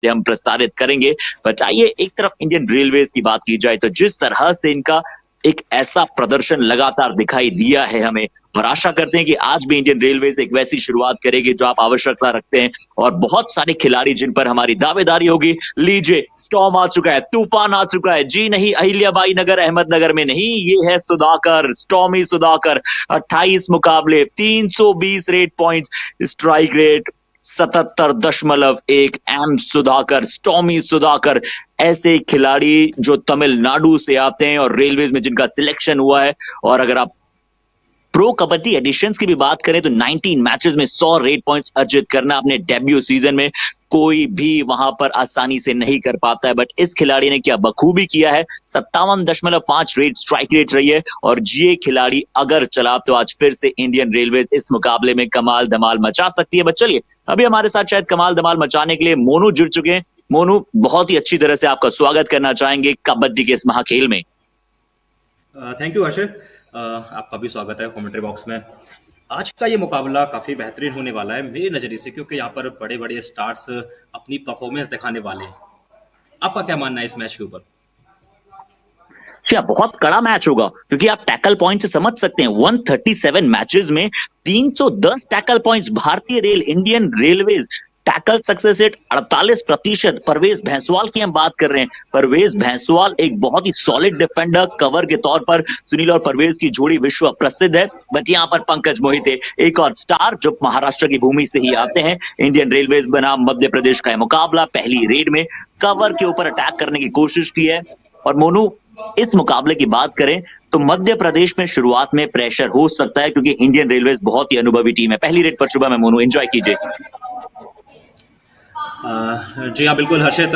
हम प्रसारित करेंगे। बट आइए एक तरफ इंडियन रेलवेज की बात की जाए तो जिस तरह से इनका एक ऐसा प्रदर्शन लगातार दिखाई दिया है हमें, और आशा करते हैं कि आज भी इंडियन रेलवेज एक वैसी शुरुआत करेगी जो आप आवश्यकता रखते हैं। और बहुत सारे खिलाड़ी जिन पर हमारी दावेदारी होगी। लीजिए, स्टॉर्म आ चुका है, तूफान आ चुका है। जी नहीं, अहिल्याबाई नगर अहमदनगर में नहीं, ये है सुधाकर, स्टॉर्मी सुधाकर। 28 मुकाबले, 320 raid points, strike rate 77.1। M Sudhakar, stormy Sudhakar, ऐसे खिलाड़ी जो तमिलनाडु से आते हैं और रेलवेज में जिनका सिलेक्शन हुआ है। और अगर आप प्रो कबड्डी एडिशंस की भी बात करें तो 19 मैचेस में 100 रेट पॉइंट्स अर्जित करना अपने डेब्यू सीजन में कोई भी वहां पर आसानी से नहीं कर पाता है। बट इस खिलाड़ी ने क्या बखूबी किया है। 57.5 रेट स्ट्राइक रेट रही है। और ये खिलाड़ी अगर चला तो आज फिर से इंडियन रेलवे इस मुकाबले में कमाल धमाल मचा सकती है। बट चलिए, अभी हमारे साथ शायद कमाल धमाल मचाने के लिए मोनू जुड़ चुके हैं। मोनू, बहुत ही अच्छी तरह से आपका स्वागत करना चाहेंगे कबड्डी के इस महाखेल में। थैंक यू हर्षित, आपका भी स्वागत है कमेंट्री बॉक्स में। आज का ये मुकाबला काफी बेहतरीन होने वाला है मेरे नजरिए से, क्योंकि यहाँ पर बड़े बड़े स्टार्स अपनी परफॉर्मेंस दिखाने वाले हैं। आपका क्या मानना है इस मैच के ऊपर? क्या बहुत कड़ा मैच होगा, क्योंकि आप टैकल पॉइंट से समझ सकते हैं 137 मैचेस में 310 टैकल पॉइंट्स। भारतीय रेल, Indian railways tackle success rate 48%। Parvez Bhainswal की हम बात कर रहे हैं। परवेज भैंसवाल एक बहुत ही सॉलिड डिफेंडर, कवर के तौर पर सुनील और परवेज की जोड़ी विश्व प्रसिद्ध है। बट यहाँ पर पंकज मोहिते, एक और स्टार जो महाराष्ट्र की भूमि से ही आते हैं। इंडियन रेलवेज बनाम मध्य प्रदेश का मुकाबला, पहली रेड में कवर के ऊपर अटैक करने की कोशिश की है। और मोनू, इस मुकाबले की बात करें तो मध्य प्रदेश में शुरुआत में प्रेशर हो सकता है, क्योंकि इंडियन रेलवेज बहुत ही अनुभवी टीम है। पहली रेड पर सुबह में मोनू एंजॉय कीजिए। जी हाँ, बिल्कुल हर्षित।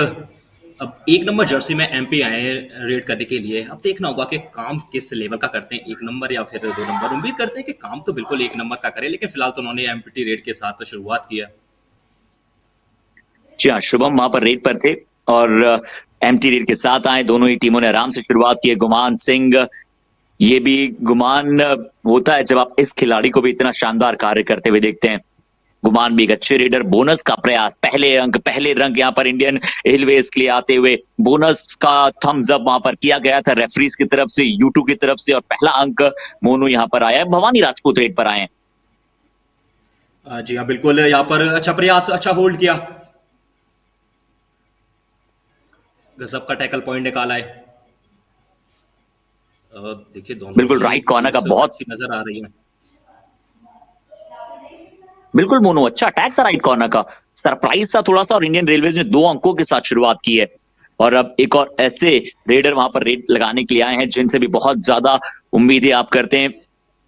अब एक नंबर जर्सी में एमपी आए हैं रेड करने के लिए। अब देखना होगा कि काम किस लेवल का करते हैं, 1 नंबर या फिर 2 नंबर। उम्मीद करते हैं कि काम तो बिल्कुल 1 नंबर का करें, लेकिन फिलहाल तो उन्होंने एमपीटी रेड के साथ शुरुआत किया। जी हाँ, शुभम वहां पर रेड पर थे और एमटी रेड के साथ आए। दोनों ही टीमों ने आराम से शुरुआत की है। गुमान सिंह, ये भी गुमान होता है जब आप इस खिलाड़ी को भी इतना शानदार कार्य करते हुए देखते हैं। गुमान भी एक अच्छे रेडर। बोनस का प्रयास, पहले अंक, पहले रंग यहाँ पर इंडियन रेलवेज के लिए आते हुए बोनस का थम्स अप वहां पर किया गया था रेफरीज की तरफ से, यूट्यूब की तरफ से। और पहला अंक मोनू यहाँ पर आया है। भवानी राजपूत रेड पर आए हैं। जी हाँ, बिल्कुल। यहाँ पर अच्छा प्रयास, अच्छा होल्ड किया, गजब का टैकल पॉइंट निकाला है। देखिए, दोनों बिल्कुल राइट कॉर्नर का बहुत अच्छी नजर आ रही है। बिल्कुल मोनू, अच्छा अटैक था राइट कॉर्नर का, सरप्राइज था थोड़ा सा। और इंडियन रेलवेज ने 2 अंकों के साथ शुरुआत की है। और अब एक और ऐसे रेडर वहां पर रेड लगाने के लिए आए हैं जिनसे भी बहुत ज्यादा उम्मीदें आप करते हैं।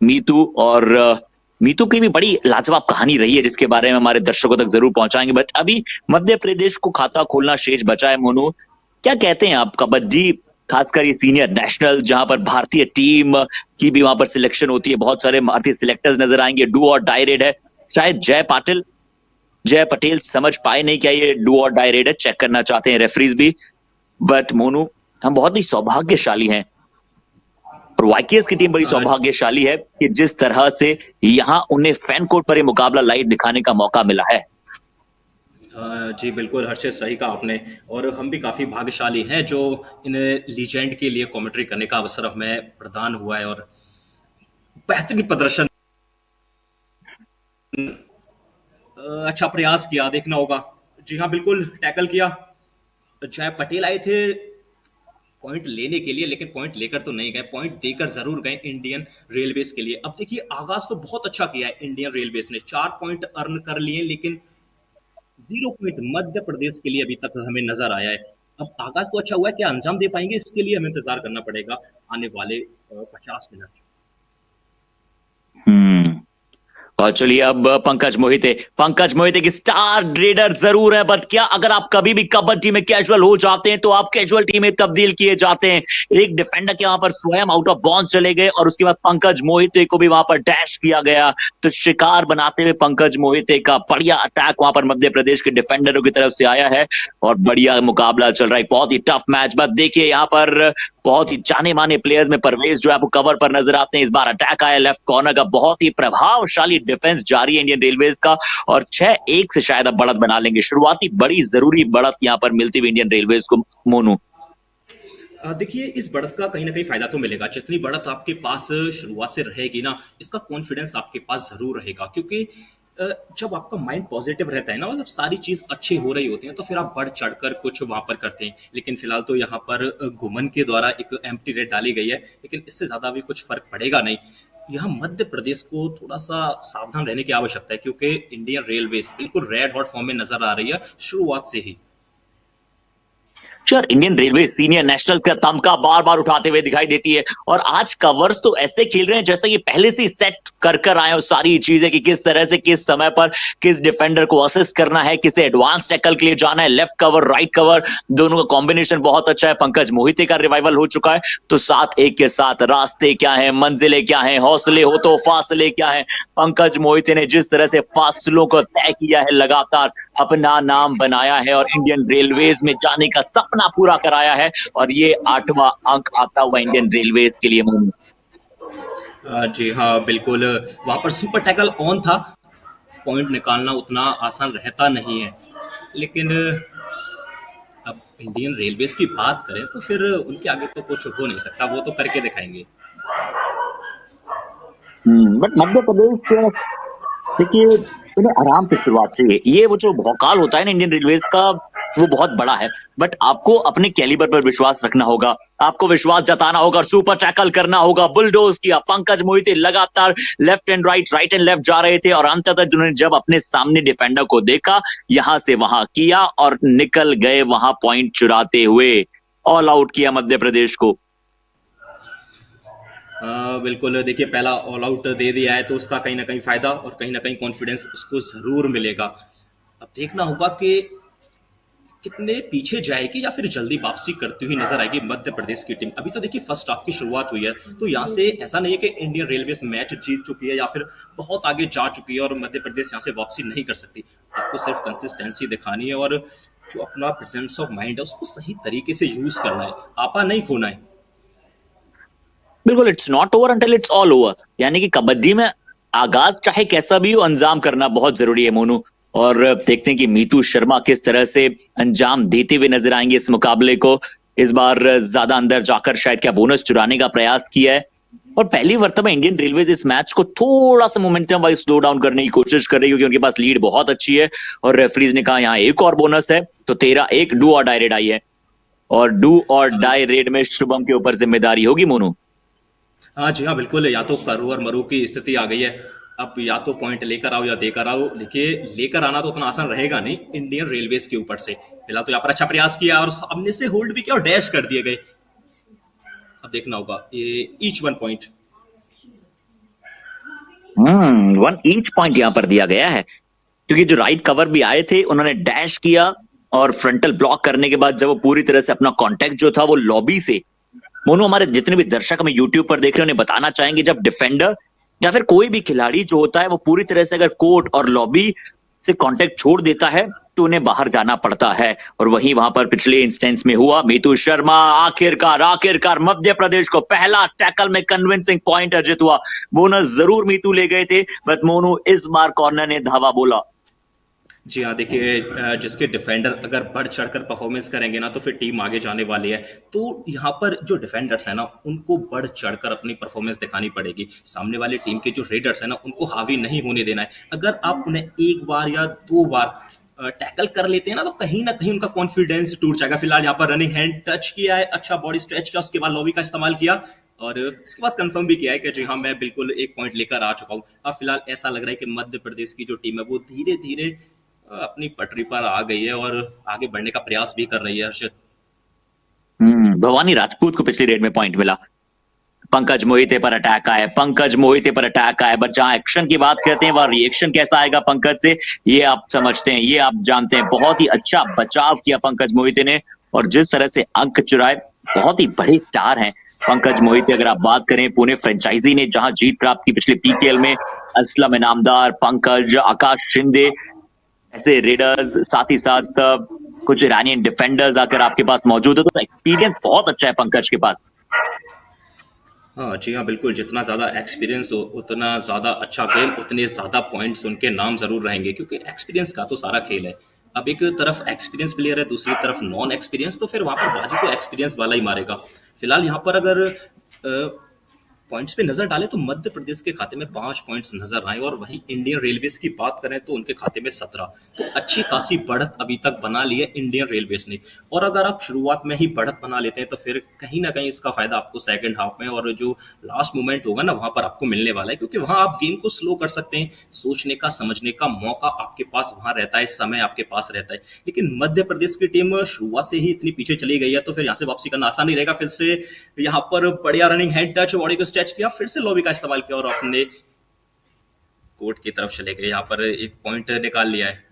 मीतू, और मीतू की भी बड़ी लाजवाब कहानी रही है जिसके बारे में हमारे दर्शकों तक जरूर पहुंचाएंगे। बट अभी मध्य प्रदेश को खाता खोलना शेष बचा है। मोनू, क्या कहते हैं आप कबड्डी, खासकर ये सीनियर नेशनल जहां पर भारतीय टीम की भी वहां पर सिलेक्शन होती है, बहुत सारे भारतीय सिलेक्टर्स नजर आएंगे। डू और डाई रेड है। शायद जय पटेल समझ पाए नहीं क्या ये डू और डाई रेड है, चेक करना चाहते हैं रेफरीज भी। बट मोनू, हम बहुत ही सौभाग्यशाली हैं और वाईकेएस की टीम बड़ी सौभाग्यशाली है कि जिस तरह से यहां उन्हें फैन कोर्ट पर ये मुकाबला लाइव दिखाने का मौका मिला है। जी बिल्कुल हर्षित, सही कहा आपने। और हम भी काफी भाग्यशाली हैं जो इन लीजेंड के लिए कमेंट्री करने का अवसर हमें प्रदान हुआ है। और बेहतरीन प्रदर्शन, अच्छा प्रयास किया, देखना होगा। जी हाँ, बिल्कुल टैकल किया। जय पटेल आए थे पॉइंट लेने के लिए, लेकिन पॉइंट लेकर तो नहीं गए, पॉइंट देकर जरूर गए इंडियन रेलवेज के लिए। अब देखिए, आगाज तो बहुत अच्छा किया है इंडियन रेलवेज ने, 4 पॉइंट अर्न कर लिए, लेकिन 0 पॉइंट मध्य प्रदेश के लिए अभी तक हमें नजर आया है। अब आगाज तो अच्छा हुआ है, क्या अंजाम दे पाएंगे इसके लिए हमें इंतजार करना पड़ेगा आने वाले 50 मिनट। और चलिए अब पंकज मोहिते की स्टार रेडर जरूर है। बट क्या अगर आप कभी भी कबड्डी में कैजुअल हो जाते हैं तो आप कैजुअल टीम में तब्दील किए जाते हैं। एक डिफेंडर के वहां पर स्वयं आउट ऑफ बाउंड चले गए और उसके बाद पंकज मोहिते को भी वहां पर डैश किया गया। तो शिकार बनाते हुए पंकज मोहिते का बढ़िया अटैक वहां पर मध्य प्रदेश के डिफेंडरों की तरफ से आया है और बढ़िया मुकाबला चल रहा है, बहुत ही टफ मैच। बट देखिए यहाँ पर बहुत ही जाने माने प्लेयर्स में परवेज जो है आपको कवर पर नजर आते हैं। इस बार अटैक आया लेफ्ट कॉर्नर का, बहुत ही प्रभावशाली डिफेंस जारी है इंडियन रेलवेज का, और 6-1 से शायद अब बढ़त बना लेंगे। शुरुआती बड़ी जरूरी बढ़त यहां पर मिलती हुई इंडियन रेलवेज को, मोनू। देखिए, इस बढ़त का कहीं ना कहीं फायदा तो मिलेगा। जितनी बढ़त आपके पास शुरुआत से रहेगी ना, इसका कॉन्फिडेंस आपके पास जरूर रहेगा, क्योंकि जब आपका माइंड पॉजिटिव रहता है ना, मतलब सारी चीज अच्छी हो रही होती है, तो फिर आप बढ़ चढ़कर कुछ वहां पर करते हैं। लेकिन फिलहाल तो यहाँ पर गुमन के द्वारा एक एम्प्टी रेट डाली गई है, लेकिन इससे ज्यादा भी कुछ फर्क पड़ेगा नहीं। यहाँ मध्य प्रदेश को थोड़ा सा सावधान रहने की आवश्यकता है, क्योंकि इंडियन रेलवेज बिल्कुल रेड हॉट फॉर्म में नजर आ रही है शुरुआत से ही। Sir, Indian railway senior national का तमगा बार बार उठाते हुए दिखाई देती है, और आज कवर्स तो ऐसे खेल रहे हैं जैसे ये पहले से सेट कर कर आए हो सारी चीजें, कि किस तरह से किस समय पर किस डिफेंडर को असिस्ट करना है, किसे एडवांस टैकल के लिए जाना है, लेफ्ट कवर राइट कवर, दोनों का कॉम्बिनेशन बहुत अच्छा है। पंकज मोहिते का रिवाइवल हो चुका है, तो 7-1 के साथ रास्ते क्या है, मंजिलें क्या है, हौसले हो तो फासले क्या है। पंकज मोहिते ने जिस तरह से फासलों को तय किया है, लगातार अपना नाम बनाया है और इंडियन रेलवेज में जाने का सपना पूरा कराया है, और ये 8वां अंक आता हुआ इंडियन रेलवेज के लिए। जी हाँ, बिल्कुल। वहां पर सुपर टैकल ऑन था, पॉइंट निकालना उतना आसान रहता नहीं है। लेकिन अब इंडियन रेलवेज की बात करें तो फिर उनके आगे तो कुछ हो नहीं सकता, वो तो करके दिखाएंगे। बट मध्य प्रदेश, देखिए, इन्हें आराम से शुरुआत से ये वो जो भौकाल होता है ना इंडियन रेलवेज का, वो बहुत बड़ा है। बट आपको अपने कैलिबर पर विश्वास रखना होगा, आपको विश्वास जताना होगा, सुपर टैकल करना होगा। बुलडोज किया पंकज मोहिते, लगातार left and right and left जा रहे थे, और अंततः जिन्होंने जब अपने सामने डिफेंडर को देखा, यहां से वहां किया और निकल गए वहां पॉइंट चुराते हुए। ऑल आउट किया मध्य प्रदेश को। बिल्कुल। देखिए, पहला ऑल आउट दे दिया है, तो उसका कहीं ना कहीं फायदा और कहीं ना कहीं कॉन्फिडेंस उसको जरूर मिलेगा। अब देखना होगा कि कितने पीछे जाएगी या फिर जल्दी वापसी करती हुई नजर आएगी मध्य प्रदेश की टीम। अभी तो देखिए फर्स्ट हाफ की शुरुआत हुई है, तो यहाँ से ऐसा नहीं है कि इंडियन रेलवे मैच जीत चुकी है या फिर बहुत आगे जा चुकी है और मध्य प्रदेश यहाँ से वापसी नहीं कर सकती। आपको सिर्फ कंसिस्टेंसी दिखानी है और जो अपना प्रेजेंस ऑफ माइंड है उसको सही तरीके से यूज करना है, आपा नहीं खोना है। बिल्कुल, it's not over until it's all over, यानी कि कबड्डी में आगाज चाहे कैसा भी हो, अंजाम करना बहुत जरूरी है, मोनू। और देखते हैं कि मीतू शर्मा किस तरह से अंजाम देते हुए नजर आएंगे इस मुकाबले को। इस बार ज्यादा अंदर जाकर शायद क्या बोनस चुराने का प्रयास किया है, और पहली मर्तबा इंडियन रेलवेज इस मैच को थोड़ा सा मोमेंटम वाइज स्लो डाउन करने की कोशिश कर रही है, क्योंकि उनके पास लीड बहुत अच्छी है, और रेफरीज ने कहा यहाँ एक और बोनस है, तो 13-1 डू और डाई रेड आई है, और डू और डाई रेड में शुभम के ऊपर जिम्मेदारी होगी, मोनू। हाँ जी हाँ, बिल्कुल। या तो करू और मरू की स्थिति आ गई है। अब या तो पॉइंट लेकर आओ या देकर आओ। देखिए, लेकर आना तो उतना आसान रहेगा नहीं इंडियन रेलवेज के ऊपर से। फिलहाल तो यहाँ पर अच्छा प्रयास किया और सामने से होल्ड भी किया और डैश कर दिए गए। अब देखना होगा ये ईच 1 पॉइंट। 1 ईच पॉइंट यहां पर दिया गया है, क्योंकि जो राइट कवर भी आए थे उन्होंने डैश किया, और फ्रंटल ब्लॉक करने के बाद जब वो पूरी तरह से अपना कांटेक्ट जो था वो लॉबी से, मोनू, हमारे जितने भी दर्शक हमें यूट्यूब पर देख रहे हैं उन्हें बताना चाहेंगे, जब डिफेंडर या फिर कोई भी खिलाड़ी जो होता है वो पूरी तरह से अगर कोर्ट और लॉबी से कांटेक्ट छोड़ देता है तो उन्हें बाहर जाना पड़ता है, और वहीं वहां पर पिछले इंस्टेंस में हुआ। मीतू शर्मा आखिरकार मध्य प्रदेश को पहला टैकल में कन्विंसिंग पॉइंट अर्जित हुआ। बोनस जरूर मीतू ले गए थे, बट मोनू इस बार कॉर्नर ने धावा बोला। जी हाँ, देखिए, जिसके डिफेंडर अगर बढ़ चढ़कर परफॉर्मेंस करेंगे ना, तो फिर टीम आगे जाने वाली है। तो यहाँ पर जो डिफेंडर्स है ना, उनको बढ़ चढ़कर अपनी परफॉर्मेंस दिखानी पड़ेगी। सामने वाली टीम के जो रेडर्स है ना, उनको हावी नहीं होने देना है। अगर आप उन्हें एक बार या 2 बार टैकल कर लेते हैं ना, तो कहीं ना कहीं उनका कॉन्फिडेंस टूट जाएगा। फिलहाल यहाँ पर रनिंग हैंड टच किया है, अच्छा बॉडी स्ट्रेच किया, उसके बाद लॉबी का इस्तेमाल किया और इसके बाद कंफर्म भी किया है कि जी हाँ, मैं बिल्कुल 1 पॉइंट लेकर आ चुका हूँ। अब फिलहाल ऐसा लग रहा है कि मध्य प्रदेश की जो टीम है वो धीरे धीरे अपनी पटरी पर आ गई है और आगे बढ़ने का प्रयास भी कर रही है, हर्षित। भवानी राजपूत को पिछली रेड में पॉइंट मिला। पंकज मोहिते पर अटैक आया, बट जहां एक्शन की बात करते हैं वहां रिएक्शन कैसा आएगा पंकज से, ये आप समझते हैं, ये आप जानते हैं। बहुत ही अच्छा बचाव किया पंकज मोहिते ने, और जिस तरह से अंक चुराए, बहुत ही बड़े स्टार हैं पंकज मोहिते। अगर आप बात करें पुणे फ्रेंचाइजी ने जहां जीत प्राप्त की पिछले पीकेएल में, असलम इनामदार, पंकज, आकाश शिंदे ऐसे रेडर्स, साथ ही साथ कुछ ईरानियन डिफेंडर्स आकर आपके पास मौजूद है, तो एक्सपीरियंस बहुत अच्छा है पंकज के पास। हाँ जी हाँ, बिल्कुल। जितना ज़्यादा एक्सपीरियंस हो उतना ज़्यादा अच्छा गेम, उतने ज़्यादा पॉइंट्स उनके नाम ज़रूर रहेंगे, क्योंकि एक्सपीरियंस का तो सारा खेल है। अब एक तरफ एक्सपीरियंस प्लेयर है, दूसरी तरफ नॉन एक्सपीरियंस, तो फिर वहाँ पर बाजी तो एक्सपीरियंस वाला ही मारेगा। फिलहाल यहाँ पर अगर पॉइंट्स पे नजर डालें तो मध्य प्रदेश के खाते में 5 पॉइंट्स नजर आए, और वहीं इंडियन रेलवेज की बात करें तो उनके खाते में 17। तो अच्छी खासी बढ़त अभी तक बना ली है इंडियन रेलवेज ने। और अगर आप शुरुआत में ही बढ़त बना लेते हैं तो फिर कहीं ना कहीं इसका फायदा आपको सेकंड हाफ में और जो लास्ट मोमेंट होगा ना वहां पर आपको मिलने वाला है, क्योंकि वहां आप गेम को स्लो कर सकते हैं, सोचने का समझने का मौका आपके पास वहां रहता है, समय आपके पास रहता है। लेकिन मध्य प्रदेश की टीम शुरुआत से ही इतनी पीछे चली गई है, तो फिर यहाँ से वापसी करना आसान नहीं रहेगा। फिर से यहाँ पर बढ़िया रनिंग, हैंड टच, बॉडी को स्ट्रेच किया, फिर से लॉबी का इस्तेमाल किया और अपने कोर्ट की तरफ चले गए। यहाँ पर एक पॉइंट निकाल लिया है।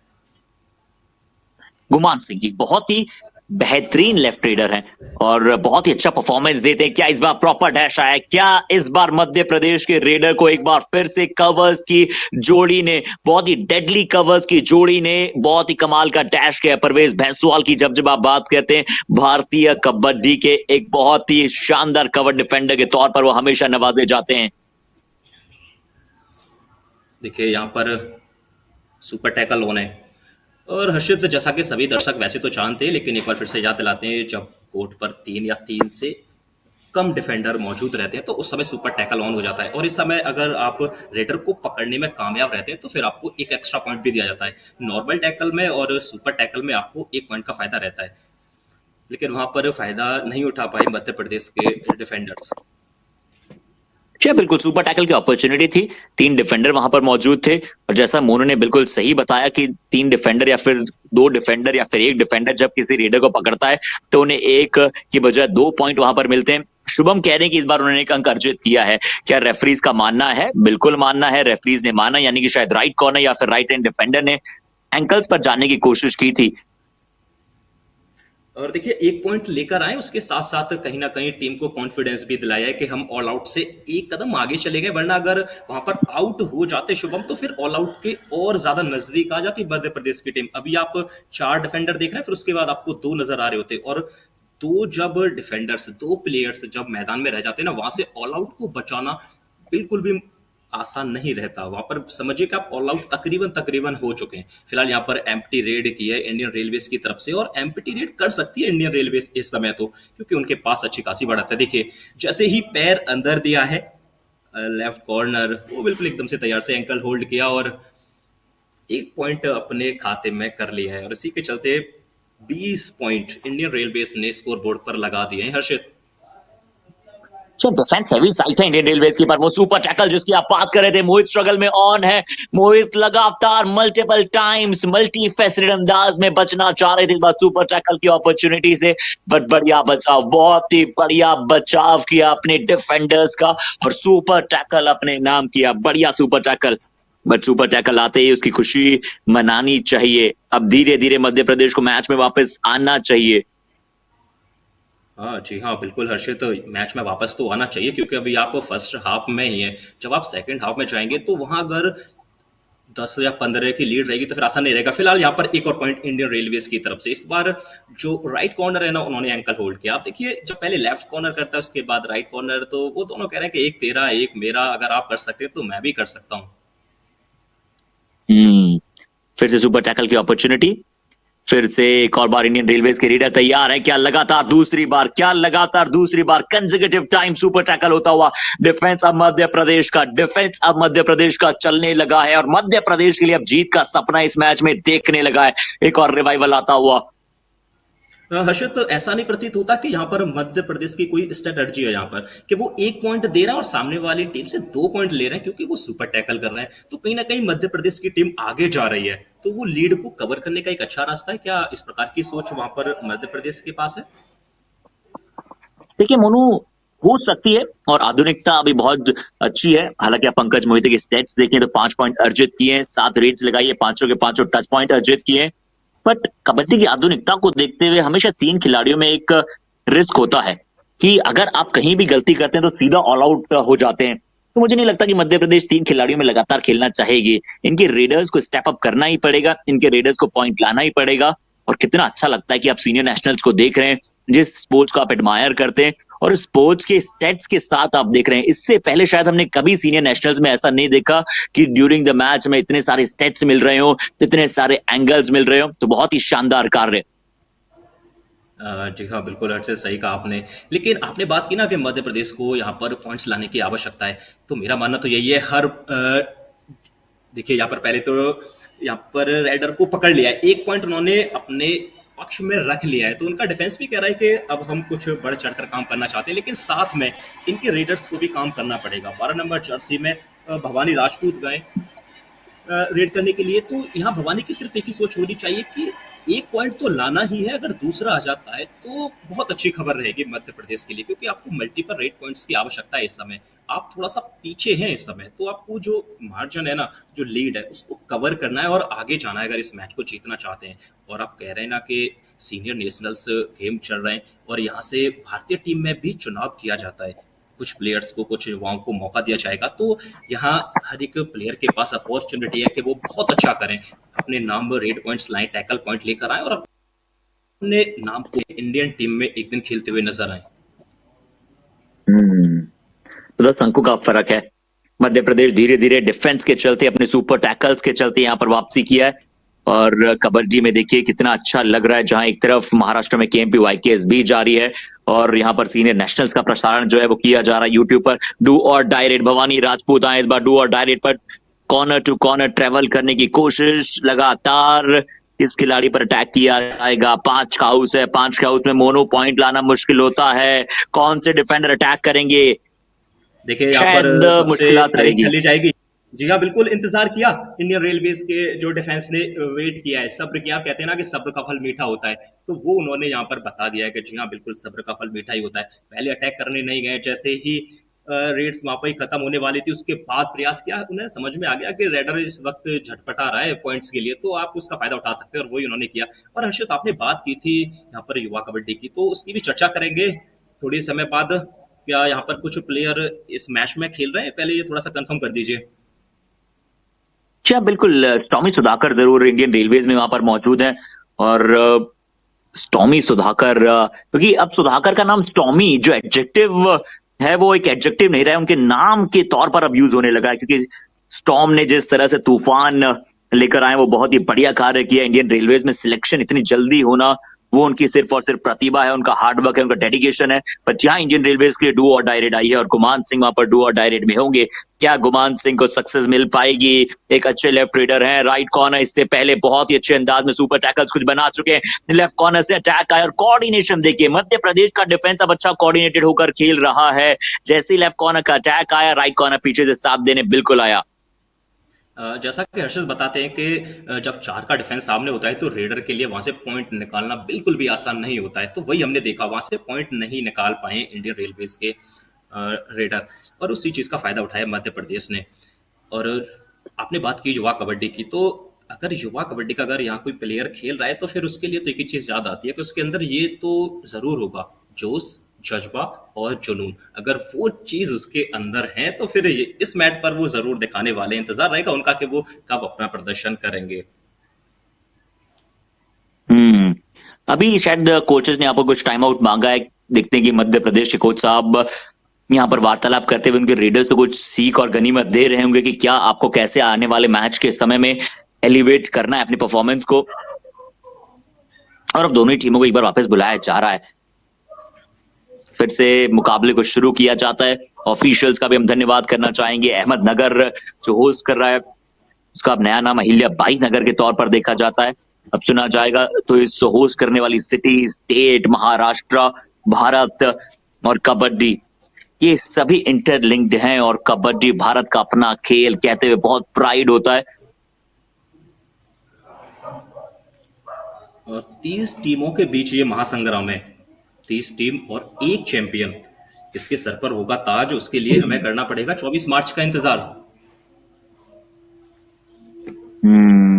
गुमान सिंह एक बहुत ही बेहतरीन लेफ्ट रेडर हैं और बहुत ही अच्छा परफॉर्मेंस देते हैं। क्या इस बार प्रॉपर डैश आया? क्या इस बार मध्य प्रदेश के रेडर को एक बार फिर से कवर्स की जोड़ी ने, बहुत ही डेडली कवर्स की जोड़ी ने बहुत ही कमाल का डैश किया? परवेज भैंसवाल की जब आप बात करते हैं भारतीय कबड्डी के एक बहुत ही शानदार कवर डिफेंडर के तौर पर वो हमेशा नवाजे जाते हैं। देखिए यहाँ पर सुपर टैकल ऑन है, और हर्षित जैसा कि सभी दर्शक वैसे तो जानते हैं, लेकिन एक बार फिर से याद दिलाते हैं, जब कोर्ट पर 3 या 3 से कम डिफेंडर मौजूद रहते हैं तो उस समय सुपर टैकल ऑन हो जाता है, और इस समय अगर आप रेडर को पकड़ने में कामयाब रहते हैं तो फिर आपको एक एक्स्ट्रा पॉइंट भी दिया जाता है। नॉर्मल टैकल में और सुपर टैकल में आपको 1 पॉइंट का फायदा रहता है, लेकिन वहां पर फायदा नहीं उठा पाए मध्य प्रदेश के डिफेंडर्स। क्या बिल्कुल सुपर टैकल की अपॉर्चुनिटी थी, 3 डिफेंडर वहां पर मौजूद थे, और जैसा मोनू ने बिल्कुल सही बताया कि 3 डिफेंडर या फिर 2 डिफेंडर या फिर 1 डिफेंडर जब किसी रेडर को पकड़ता है तो उन्हें 1 की बजाय 2 पॉइंट वहां पर मिलते हैं। शुभम कह रहे हैं कि इस बार उन्होंने एक अंक अर्जित किया है। क्या रेफरीज का मानना है? बिल्कुल मानना है, रेफरीज ने माना, यानी कि शायद राइट कॉर्नर या फिर राइट हैंड डिफेंडर ने एंकल्स पर जाने की कोशिश की थी। और देखिए 1 पॉइंट लेकर आए, उसके साथ साथ कहीं ना कहीं टीम को कॉन्फिडेंस भी दिलाया है कि हम ऑल आउट से एक कदम आगे चले गए, वरना अगर वहां पर आउट हो जाते शुभम तो फिर ऑल आउट के और ज्यादा नजदीक आ जाती मध्य प्रदेश की टीम। अभी आप 4 डिफेंडर देख रहे हैं, फिर उसके बाद आपको 2 नजर आ रहे होते, और जब डिफेंडर्स 2 प्लेयर्स जब मैदान में रह जाते हैं ना, वहां से ऑल आउट को बचाना बिल्कुल भी आसान नहीं रहता। वहां पर समझिए कि आप ऑल आउट तकरीबन तकरीबन हो चुके हैं। फिलहाल यहाँ पर एम्प्टी रेड की है इंडियन रेलवेज की तरफ से, और एम्प्टी रेड कर सकती है इंडियन रेलवेज इस समय तो, क्योंकि उनके पास अच्छी खासी बढ़त है। देखिए जैसे ही पैर अंदर दिया है लेफ्ट कॉर्नर, वो बिल्कुल एकदम से तैयार से एंकल होल्ड किया और 1 पॉइंट अपने खाते में कर लिया है, और इसी के चलते 20 पॉइंट इंडियन रेलवेज ने स्कोर बोर्ड पर लगा दिए हैं। हर्षित डिफेंस हैवी साइड है इंडियन रेलवे की, पर वो सुपर टैकल जिसकी आप बात कर रहे थे, मोहित स्ट्रगल में ऑन है। मोहित लगातार मल्टीपल टाइम्स मल्टी फेसेटेड अंदाज में बचना चाह रहे थे इस बार सुपर टैकल की अपॉर्चुनिटी से, बट बढ़िया बचाव, बहुत ही बढ़िया बचाव किया अपने डिफेंडर्स का, और सुपर टैकल अपने नाम किया। बढ़िया super tackle, but super tackle आते ही उसकी खुशी मनानी चाहिए। अब धीरे धीरे मध्य प्रदेश को मैच में वापस आना चाहिए। हाँ जी हाँ, बिल्कुल हर्षित, तो मैच में वापस तो आना चाहिए, क्योंकि अभी आप फर्स्ट हाफ में ही हैं। जब आप सेकंड हाफ में जाएंगे तो वहां अगर 10 या 15 की लीड रहेगी तो फिर आसान नहीं रहेगा। फिलहाल यहाँ पर एक और पॉइंट इंडियन रेलवेज की तरफ से। इस बार जो राइट कॉर्नर है ना, उन्होंने एंकल होल्ड किया। आप देखिए जब पहले लेफ्ट कॉर्नर करता है उसके बाद राइट कॉर्नर, तो वो दोनों कह रहे हैं कि एक तेरा एक मेरा, अगर आप कर सकते हैं तो मैं भी कर सकता हूँ। फिर से सुपर टैकल की अपॉर्चुनिटी, फिर से एक और बार इंडियन रेलवेज के रीडर तैयार है। क्या लगातार दूसरी बार कंसेक्यूटिव टाइम सुपर टैकल होता हुआ डिफेंस अब मध्य प्रदेश का चलने लगा है, और मध्य प्रदेश के लिए अब जीत का सपना इस मैच में देखने लगा है। एक और रिवाइवल आता हुआ। हर्षित, तो ऐसा नहीं प्रतीत होता कि यहाँ पर मध्य प्रदेश की कोई स्ट्रेटजी है यहाँ पर कि वो 1 पॉइंट दे रहा है और सामने वाली टीम से 2 पॉइंट ले रहे हैं, क्योंकि वो सुपर टैकल कर रहे हैं, तो कहीं ना कहीं मध्य प्रदेश की टीम आगे जा रही है, तो वो लीड को कवर करने का एक अच्छा रास्ता है। क्या इस प्रकार की सोच वहां पर मध्य प्रदेश के पास है? देखिए मोनू, हो सकती है, और आधुनिकता अभी बहुत अच्छी है। हालांकि आप पंकज मोहिते के स्टेट्स देखें तो 5 पॉइंट अर्जित किए, 7 रेड्स लगाई, 5 के 5 टच पॉइंट अर्जित किए। बट कबड्डी की आधुनिकता को देखते हुए हमेशा 3 खिलाड़ियों में एक रिस्क होता है कि अगर आप कहीं भी गलती करते हैं तो सीधा ऑल आउट हो जाते हैं। तो मुझे नहीं लगता कि मध्य प्रदेश 3 खिलाड़ियों में लगातार खेलना चाहेगी। इनके रेडर्स को स्टेप अप करना ही पड़ेगा, इनके रेडर्स को पॉइंट लाना ही पड़ेगा, और कितना अच्छा लगता है कि आप सीनियर नेशनल्स को देख रहे हैं, जिस स्पोर्ट्स को आप एडमायर करते हैं और स्पोर्ट्स के स्टेट्स के साथ आप देख रहे हैं। इससे पहले शायद हमने कभी सीनियर नेशनल्स में ऐसा नहीं देखा कि ड्यूरिंग द मैच में इतने सारे स्टेट्स मिल रहे हो, इतने सारे एंगल्स मिल रहे हो। तो बहुत ही शानदार कार्य। जी हाँ, बिल्कुल हर्षित, सही कहा आपने। लेकिन आपने बात की ना कि मध्य प्रदेश को यहाँ पर पॉइंट्स लाने की आवश्यकता है, तो मेरा मानना तो यही है। देखिए यहाँ पर पहले तो यहाँ पर रेडर को पकड़ लिया है, एक पॉइंट उन्होंने अपने पक्ष में रख लिया है, तो उनका डिफेंस भी कह रहा है कि अब हम कुछ बढ़ चढ़कर काम करना चाहते हैं, लेकिन साथ में इनके रेडर्स को भी काम करना पड़ेगा। 12 नंबर जर्सी में भवानी राजपूत गए रेड करने के लिए, तो यहाँ भवानी की सिर्फ एक ही सोच होनी चाहिए कि एक पॉइंट तो लाना ही है। अगर दूसरा आ जाता है तो बहुत अच्छी खबर रहेगी मध्य प्रदेश के लिए, क्योंकि आपको मल्टीपल रेड पॉइंट्स की आवश्यकता है इस समय। आप थोड़ा सा पीछे हैं इस समय, तो आपको जो मार्जिन है ना, जो लीड है, उसको कवर करना है और आगे जाना है अगर इस मैच को जीतना चाहते हैं। और आप कह रहे हैं ना कि सीनियर नेशनल्स गेम चल रहे हैं और यहाँ से भारतीय टीम में भी चुनाव किया जाता है, कुछ प्लेयर्स को, कुछ युवाओं को मौका दिया जाएगा, तो यहाँ हर एक प्लेयर के पास अपॉर्चुनिटी है कि वो बहुत अच्छा करें, अपने नाम रेड पॉइंट्स लाएं, टैकल पॉइंट लेकर आए और अपने नाम को इंडियन टीम में एक दिन खेलते हुए नजर आए। तो 10 अंकों का फर्क है। मध्य प्रदेश धीरे धीरे डिफेंस के चलते, अपने सुपर टैकल्स के चलते यहाँ पर वापसी किया है। और कबड्डी में देखिए कितना अच्छा लग रहा है, जहां एक तरफ महाराष्ट्र में केएमपी वाईकेएस भी जारी है और यहाँ पर सीनियर नेशनल्स का प्रसारण जो है वो किया जा रहा है यूट्यूब पर। डू और डायरेक्ट भवानी राजपूत आए इस बार डू और डायरेक्ट पर, कॉर्नर टू कॉर्नर ट्रेवल करने की कोशिश लगातार। किस खिलाड़ी पर अटैक किया जाएगा? 5 का हाउस है, 5 के हाउस में मोनो पॉइंट लाना मुश्किल होता है। कौन से डिफेंडर अटैक करेंगे? देखिए यहाँ पर शायद सबसे मुश्किलात पहले रहेगी। चली जाएगी। जी हाँ, बिल्कुल इंतजार किया इंडियन रेलवेज के जो डिफेंस ने, वेट किया है, सब्र किया। कहते हैं ना कि सब्र का फल मीठा होता है, तो वो उन्होंने यहाँ पर बता दिया है कि जी हाँ, बिल्कुल सब्र का फल मीठा ही होता है। पहले अटैक करने नहीं गए, जैसे ही रेड्स वहां पर ही खत्म होने वाली थी, उसके बाद प्रयास किया। उन्हें समझ में आ गया कि रेडर इस वक्त झटपटा रहा है पॉइंट्स के लिए, तो आप उसका फायदा उठा सकते हैं, और वही उन्होंने किया। और हर्षित, आपने बात की थी यहाँ पर युवा कबड्डी की, तो उसकी भी चर्चा करेंगे थोड़ी समय बाद। क्या यहाँ पर कुछ प्लेयर इस मैच में खेल रहे हैं? पहले ये थोड़ा सा कंफर्म कर दीजिए। जी हाँ, बिल्कुल। टॉमी सुधाकर जरूर इंडियन रेलवेज में वहां पर मौजूद है। और स्टॉमी सुधाकर, क्योंकि अब सुधाकर का नाम स्टॉमी जो एडजेक्टिव है वो एक एडजेक्टिव नहीं रहा है, उनके नाम के तौर पर अब यूज होने लगा है। क्योंकि स्टॉम ने जिस तरह से तूफान लेकर आए वो बहुत ही बढ़िया कार्य किया। इंडियन रेलवेज में सिलेक्शन इतनी जल्दी होना वो उनकी सिर्फ और सिर्फ प्रतिभा है, उनका हार्डवर्क है, उनका डेडिकेशन है। पर यहाँ इंडियन रेलवेज के लिए डू और डायरेक्ट आई है और गुमान सिंह वहां पर डू और डायरेक्ट में होंगे। क्या गुमान सिंह को सक्सेस मिल पाएगी? एक अच्छे लेफ्ट रीडर हैं, राइट कॉर्नर इससे पहले बहुत ही अच्छे अंदाज में सुपर टैकल्स कुछ बना चुके हैं। लेफ्ट कॉर्नर से अटैक आया और कोऑर्डिनेशन देखिए, मध्य प्रदेश का डिफेंस अब अच्छा कोऑर्डिनेटेड होकर खेल रहा है। जैसे ही लेफ्ट कॉर्नर का अटैक आया, राइट कॉर्नर पीछे से साथ देने बिल्कुल आया। जैसा कि हर्षद बताते हैं कि जब 4 का डिफेंस सामने होता है तो रेडर के लिए वहां से पॉइंट निकालना बिल्कुल भी आसान नहीं होता है, तो वही हमने देखा, वहां से पॉइंट नहीं निकाल पाए इंडियन रेलवेज के रेडर, और उसी चीज का फायदा उठाया मध्य प्रदेश ने। और आपने बात की युवा कबड्डी की, तो अगर युवा कबड्डी का अगर यहाँ कोई प्लेयर खेल रहा है तो फिर उसके लिए तो एक ही चीज याद आती है कि उसके अंदर ये तो जरूर होगा, जोश, जज्बा और जुनून। अगर वो चीज उसके अंदर है तो फिर इस मैच पर वो जरूर दिखाने वाले हैं। इंतजार रहेगा उनका कि वो कब अपना प्रदर्शन करेंगे। हम्म अभी शायद कोचेस ने यहाँ पर कुछ टाइम आउट मांगा है। देखते हैं कि मध्य प्रदेश के कोच साहब यहाँ पर वार्तालाप करते हुए उनके रीडर्स को कुछ सीख और गनीमत दे रहे होंगे कि क्या आपको कैसे आने वाले मैच के समय में एलिवेट करना है अपनी परफॉर्मेंस को। और अब दोनों ही टीमों को एक बार वापस बुलाया जा रहा है, फिर से मुकाबले को शुरू किया जाता है। ऑफिशियल्स का भी हम धन्यवाद करना चाहेंगे। अहमदनगर जो होस्ट कर रहा है उसका अब नया नाम अहिल्या बाई नगर के तौर पर देखा जाता है, अब सुना जाएगा। तो इस होस्ट करने वाली सिटी, स्टेट, महाराष्ट्र, भारत और कबड्डी, ये सभी इंटरलिंक्ड हैं और कबड्डी भारत का अपना खेल कहते हुए बहुत प्राइड होता है। और 30 टीमों के बीच ये महासंग्राम है, 30 टीम और एक चैंपियन, इसके सर पर होगा ताज। उसके लिए हमें करना पड़ेगा 24 मार्च का इंतजार।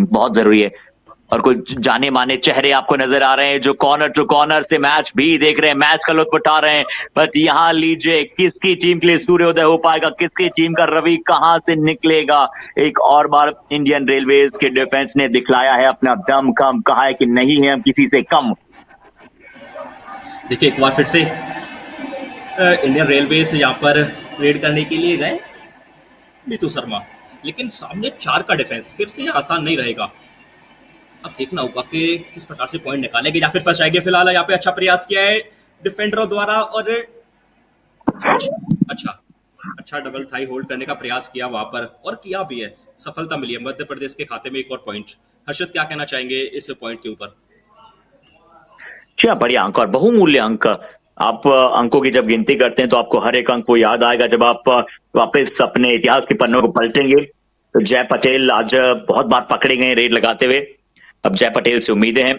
बहुत जरूरी है। और कुछ जाने माने चेहरे आपको नजर आ रहे हैं जो कॉर्नर टू कॉर्नर से मैच भी देख रहे हैं, मैच का लुत्फ उठा रहे हैं। बट यहाँ लीजिए किसकी टीम के लिए सूर्योदय हो पाएगा, किसकी टीम का रवि कहां से निकलेगा। एक और बार इंडियन रेलवेज के डिफेंस ने दिखलाया है अपना दम कम, कहा है कि नहीं है हम किसी से कम। देखिए एक बार फिर से इंडियन रेलवे से यहाँ पर रेड करने के लिए गए नीतू शर्मा, लेकिन सामने 4 का डिफेंस फिर से ये आसान नहीं रहेगा। अब देखना होगा कि किस प्रकार से पॉइंट निकालेंगे या फिर फंस जाएंगे। फिलहाल यहाँ पे अच्छा प्रयास किया है डिफेंडरों द्वारा और अच्छा अच्छा डबल थाई होल्ड करने का प्रयास किया वहां पर और किया भी है, सफलता मिली है। मध्य प्रदेश के खाते में एक और पॉइंट। हर्षद क्या कहना चाहेंगे इस पॉइंट के ऊपर? क्या बढ़िया अंक और बहुमूल्य अंक। आप अंकों की जब गिनती करते हैं तो आपको हर एक अंक को याद आएगा जब आप वापस अपने इतिहास के पन्नों को पलटेंगे। तो जय पटेल आज बहुत बार पकड़े गए रेड लगाते हुए, अब जय पटेल से उम्मीदें हैं।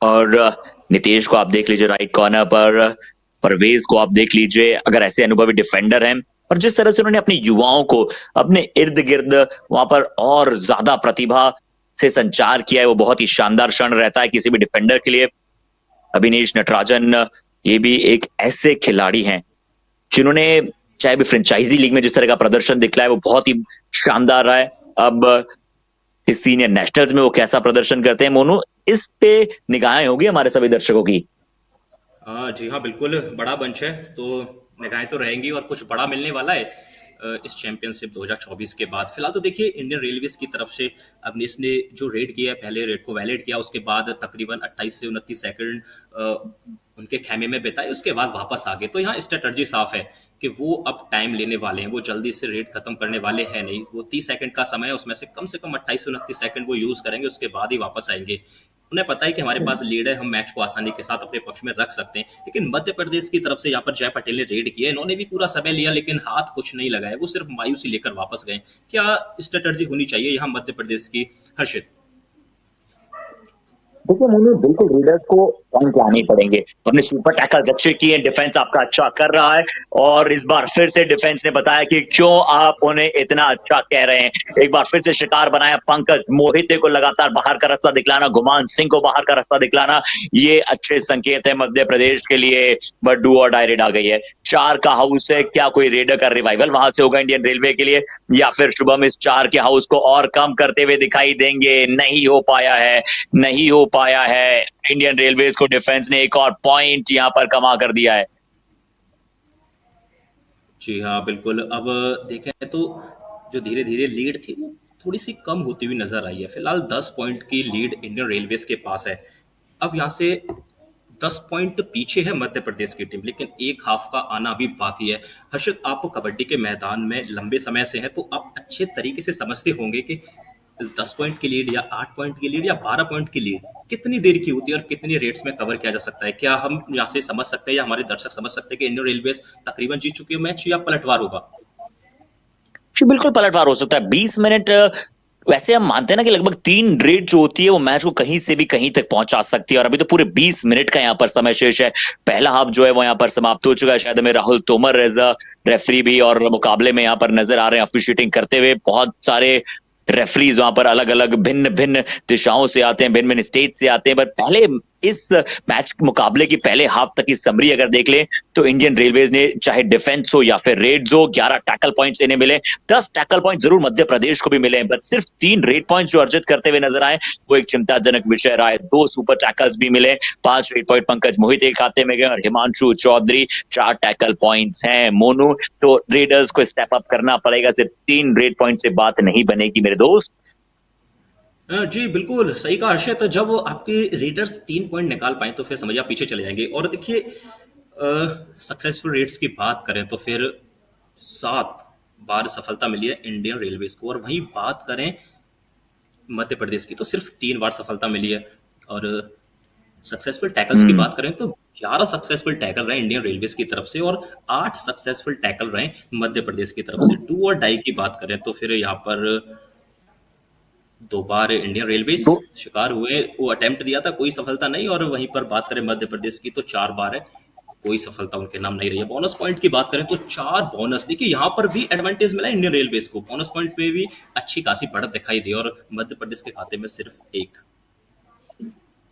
और नीतीश को आप देख लीजिए राइट कॉर्नर पर, परवेज को आप देख लीजिए, अगर ऐसे अनुभवी डिफेंडर हैं और जिस तरह से उन्होंने अपने युवाओं को अपने इर्द गिर्द वहां पर और ज्यादा प्रतिभा से संचार किया है, वो बहुत ही शानदार क्षण रहता है किसी भी डिफेंडर के लिए। अभिनेश नटराजन ये भी एक ऐसे खिलाड़ी हैं जिन्होंने चाहे भी फ्रेंचाइजी लीग में जिस तरह का प्रदर्शन दिखलाया है वो बहुत ही शानदार रहा है। अब इस सीनियर नेशनल्स में वो कैसा प्रदर्शन करते हैं, मोनू इस पे निगाहें होगी हमारे सभी दर्शकों की। जी हाँ बिल्कुल, बड़ा मंच है तो निगाहें तो रहेंगी और कुछ बड़ा मिलने वाला है इस चैंपियनशिप 2024 के बाद। फिलहाल तो देखिए इंडियन रेलवेज की तरफ से अवनीश ने जो रेड किया है, पहले रेड को वैलिड किया, उसके बाद तकरीबन 28 से 29 सेकंड उनके खेमे में बिताए, उसके बाद वापस आ गए। तो यहाँ स्ट्रेटजी साफ है कि वो अब टाइम लेने वाले हैं, वो जल्दी से रेड खत्म करने वाले हैं नहीं। वो 30 सेकंड का समय है, उसमें से कम 28 से 29 सेकंड वो यूज करेंगे, उसके बाद ही वापस आएंगे। उन्हें पता है कि हमारे पास लीड है, हम मैच को आसानी के साथ अपने पक्ष में रख सकते हैं। लेकिन मध्य प्रदेश की तरफ से यहाँ पर जय पटेल ने रेड किया, इन्होंने भी पूरा समय लिया लेकिन हाथ कुछ नहीं लगाया, वो सिर्फ मायूसी लेकर वापस गए। क्या स्ट्रेटजी होनी चाहिए यहाँ मध्य प्रदेश की, हर्षित? देखिए मोनू बिल्कुल रीडर्स को पॉइंट लाने पड़ेंगे। हमने सुपर टैकल अच्छे किए, डिफेंस आपका अच्छा कर रहा है और इस बार फिर से डिफेंस ने बताया कि क्यों आप उन्हें इतना अच्छा कह रहे हैं। एक बार फिर से शिकार बनाया, पंकज मोहिते को लगातार बाहर का रास्ता दिखलाना, गुमान सिंह को बाहर का रास्ता दिखलाना, ये अच्छे संकेत है मध्य प्रदेश के लिए। बट डू और डाई रेड आ गई है, 4 का हाउस है, क्या कोई रेडर का रिवाइवल वहां से होगा इंडियन रेलवे के लिए या फिर शुभम इस 4 के हाउस को और कम करते हुए दिखाई देंगे? नहीं हो पाया है, नहीं हो पाया है। इंडियन रेलवेज को डिफेंस ने एक और पॉइंट यहां पर कमा कर दिया है। जी हाँ बिल्कुल, अब देखें तो जो धीरे धीरे लीड थी वो थोड़ी सी कम होती हुई नजर आई है। फिलहाल 10 पॉइंट की लीड इंडियन रेलवेज के पास है। अब यहाँ से 10 पॉइंट पीछे है मध्य प्रदेश की टीम, लेकिन एक हाफ का आना अभी बाकी है। हर्षद, आप कबड्डी के मैदान में लंबे समय से हैं तो आप अच्छे तरीके से समझते होंगे कि 10 पॉइंट की लीड या 8 पॉइंट की लीड या 12 पॉइंट की लीड कितनी देर की होती है और कितनी रेट्स में कवर किया जा सकता है। क्या हम यहाँ से समझ सकते हैं या हमारे दर्शक समझ सकते हैं कि इंडियन रेलवे तकरीबन जीत चुकी है मैच या पलटवार होगा? जी बिल्कुल पलटवार हो सकता है। 20 मिनट वैसे हम मानते हैं ना कि लगभग 3 रेड जो होती है वो मैच को कहीं से भी कहीं तक पहुंचा सकती है और अभी तो पूरे 20 मिनट का यहाँ पर समय शेष है। पहला हाफ जो है वो यहाँ पर समाप्त हो चुका है। शायद हमें Rahul Tomar as a referee भी और मुकाबले में यहाँ पर नजर आ रहे हैं ऑफिशिएटिंग करते हुए। बहुत सारे रेफरीज वहां पर अलग अलग भिन्न भिन्न दिशाओं से आते हैं, भिन्न भिन्न स्टेट से आते हैं। बट पहले इस मैच मुकाबले की पहले हाफ तक की समरी अगर देख लें तो इंडियन रेलवेज ने चाहे डिफेंस हो या फिर रेड्स हो 11 टैकल पॉइंट्स इन्हें मिले। 10 टैकल पॉइंट जरूर मध्य प्रदेश को भी मिले, बट सिर्फ 3 रेड पॉइंट जो अर्जित करते हुए नजर आए वो एक चिंताजनक विषय रहा है। 2 सुपर टैकल्स भी मिले, 5 रेड पॉइंट पंकज मोहिते के खाते में गए और हिमांशु चौधरी 4 टैकल पॉइंट्स हैं। मोनू तो रेडर्स को स्टेप अप करना पड़ेगा, सिर्फ 3 रेड पॉइंट से बात नहीं बनेगी मेरे दोस्त। जी बिल्कुल सही कहा हर्षित। जब आपके रेडर्स 3 पॉइंट निकाल पाए तो फिर समझिए आप पीछे चले जाएंगे। और देखिए सक्सेसफुल रेट्स की बात करें तो फिर 7 बार सफलता मिली है इंडियन रेलवे को, और वहीं बात करें मध्य प्रदेश की तो सिर्फ 3 बार सफलता मिली है। और सक्सेसफुल टैकल्स की बात करें तो 11 सक्सेसफुल टैकल रहे इंडियन रेलवेज की तरफ से और 8 सक्सेसफुल टैकल रहे मध्य प्रदेश की तरफ से। डू और डाई की बात करें तो फिर यहाँ पर 2 बार इंडियन रेलवेज तो शिकार हुए, वो अटेम्प्ट दिया था, कोई सफलता नहीं। और वहीं पर बात करें मध्य प्रदेश की तो 4 बार है, कोई सफलता उनके नाम नहीं रही है। बोनस पॉइंट की बात करें तो 4 बोनस, देखिए यहाँ पर भी एडवांटेज मिला इंडियन रेलवेज को, बोनस पॉइंट पे भी अच्छी खासी बढ़त दिखाई दी और मध्य प्रदेश के खाते में सिर्फ 1।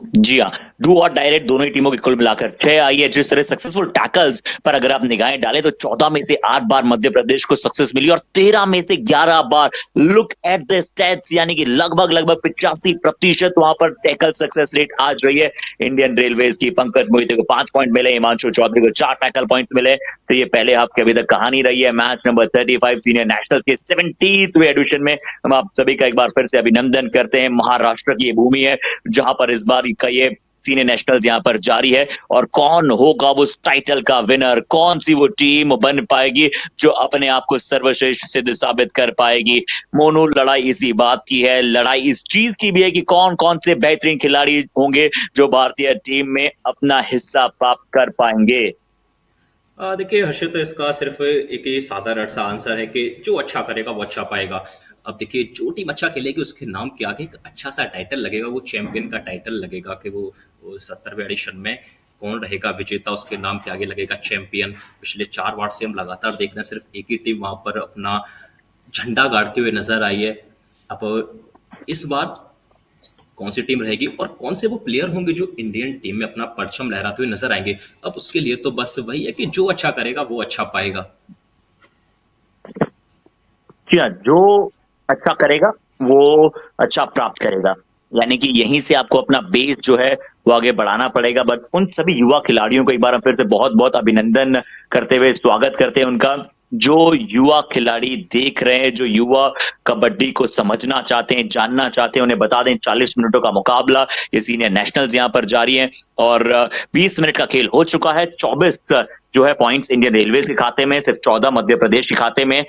जी हाँ, डू और डायरेक्ट दोनों ही टीमों की कुल मिलाकर 6 आई है। जिस तरह सक्सेसफुल टैकल्स पर अगर आप निगाहें डालें तो 14 में से 8 बार मध्य प्रदेश को सक्सेस मिली और 13 में से 11 बार। लुक एट द स्टैट्स, यानी कि लगभग लगभग 85% वहां पर टैकल सक्सेस रेट आज रही है इंडियन रेलवेज की। पंकज मोहिते को 5 पॉइंट मिले, हिमांशु चौधरी को 4 टैकल पॉइंट मिले। तो ये पहले हाफ की अभी तक कहानी रही है। मैच नंबर 35 सीनियर नेशनल के 70वीं एडिशन में हम आप सभी का एक बार फिर से अभिनंदन करते हैं। महाराष्ट्र की ये भूमि है जहां पर इस बार का ये सीनियर नेशनल्स यहां पर जारी है। और कौन होगा उस टाइटल का विनर, कौन सी वो टीम बन पाएगी जो अपने आप को सर्वश्रेष्ठ सिद्ध साबित कर पाएगी। मोनू, लड़ाई इसी बात की है, लड़ाई इस चीज की भी है कि कौन कौन से बेहतरीन खिलाड़ी होंगे जो भारतीय टीम में अपना हिस्सा प्राप्त कर पाएंगे। देखिए हर्षित, इसका सिर्फ एक ही साधारण सा आंसर है कि जो अच्छा करेगा वो अच्छा पाएगा। अब देखिए जो टीम अच्छा खेलेगी उसके नाम के आगे एक अच्छा सा टाइटल लगेगा, वो चैंपियन का टाइटल लगेगा कि वो 70वें एडिशन में कौन रहेगा विजेता, उसके नाम के आगे लगेगा चैंपियन। पिछले 4 बार से हम लगातार देख रहे हैं सिर्फ एक ही टीम वहां पर अपना झंडा गाड़ते हुए नजर आई है। अब इस बार कौन सी टीम रहेगी और कौन से वो प्लेयर होंगे जो इंडियन टीम में अपना परचम लहराते हुए नजर आएंगे, अब उसके लिए तो बस वही है कि जो अच्छा करेगा वो अच्छा पाएगा। जी हाँ, जो अच्छा करेगा वो अच्छा प्राप्त करेगा, यानी कि यहीं से आपको अपना बेस जो है वो आगे बढ़ाना पड़ेगा। बट उन सभी युवा खिलाड़ियों को एक बार हम फिर से बहुत बहुत अभिनंदन करते हुए स्वागत करते हैं उनका, जो युवा खिलाड़ी देख रहे हैं, जो युवा कबड्डी को समझना चाहते हैं, जानना चाहते हैं। उन्हें बता दें 40 मिनटों का मुकाबला ये सीनियर नेशनल्स यहाँ पर जारी है और 20 मिनट का खेल हो चुका है। 24 जो है पॉइंट्स इंडियन रेलवे के खाते में, सिर्फ 14 मध्य प्रदेश के खाते में।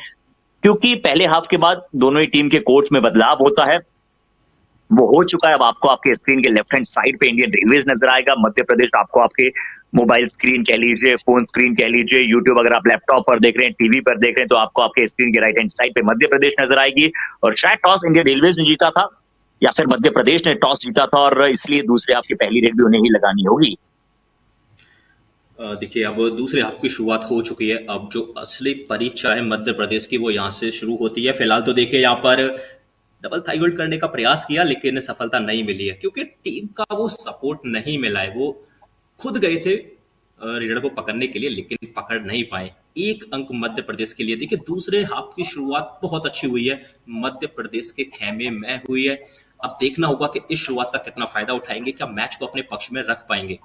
क्योंकि पहले हाफ के बाद दोनों ही टीम के कोच में बदलाव होता है, वो हो चुका है। अब आपको आपके स्क्रीन के लेफ्ट हैंड साइड पे इंडियन रेलवेज नजर आएगा, मध्य प्रदेश आपको आपके मोबाइल स्क्रीन कह लीजिए, फोन स्क्रीन कह लीजिए, यूट्यूब अगर आप लैपटॉप पर देख रहे हैं, टीवी पर देख रहे हैं, तो आपको आपके स्क्रीन के राइट हैंड साइड पे मध्य प्रदेश नजर आएगी। और शायद टॉस इंडियन रेलवेज ने जीता था या फिर मध्य प्रदेश ने टॉस जीता था और इसलिए दूसरे हाफ की पहली रेड भी उन्हें ही लगानी होगी। देखिए अब दूसरे हाफ की शुरुआत हो चुकी है। अब जो असली परीक्षा है मध्य प्रदेश की वो यहाँ से शुरू होती है। फिलहाल तो देखिए यहाँ पर डबल थाई होल्ड करने का प्रयास किया लेकिन सफलता नहीं मिली है क्योंकि टीम का वो सपोर्ट नहीं मिला है। वो खुद गए थे रीडर को पकड़ने के लिए लेकिन पकड़ नहीं पाए। 1 अंक मध्य प्रदेश के लिए। देखिए दूसरे हाफ की शुरुआत बहुत अच्छी हुई है, मध्य प्रदेश के खेमे में हुई है। अब देखना होगा कि इस शुरुआत का कितना फायदा उठाएंगे, क्या मैच को अपने पक्ष में रख पाएंगे।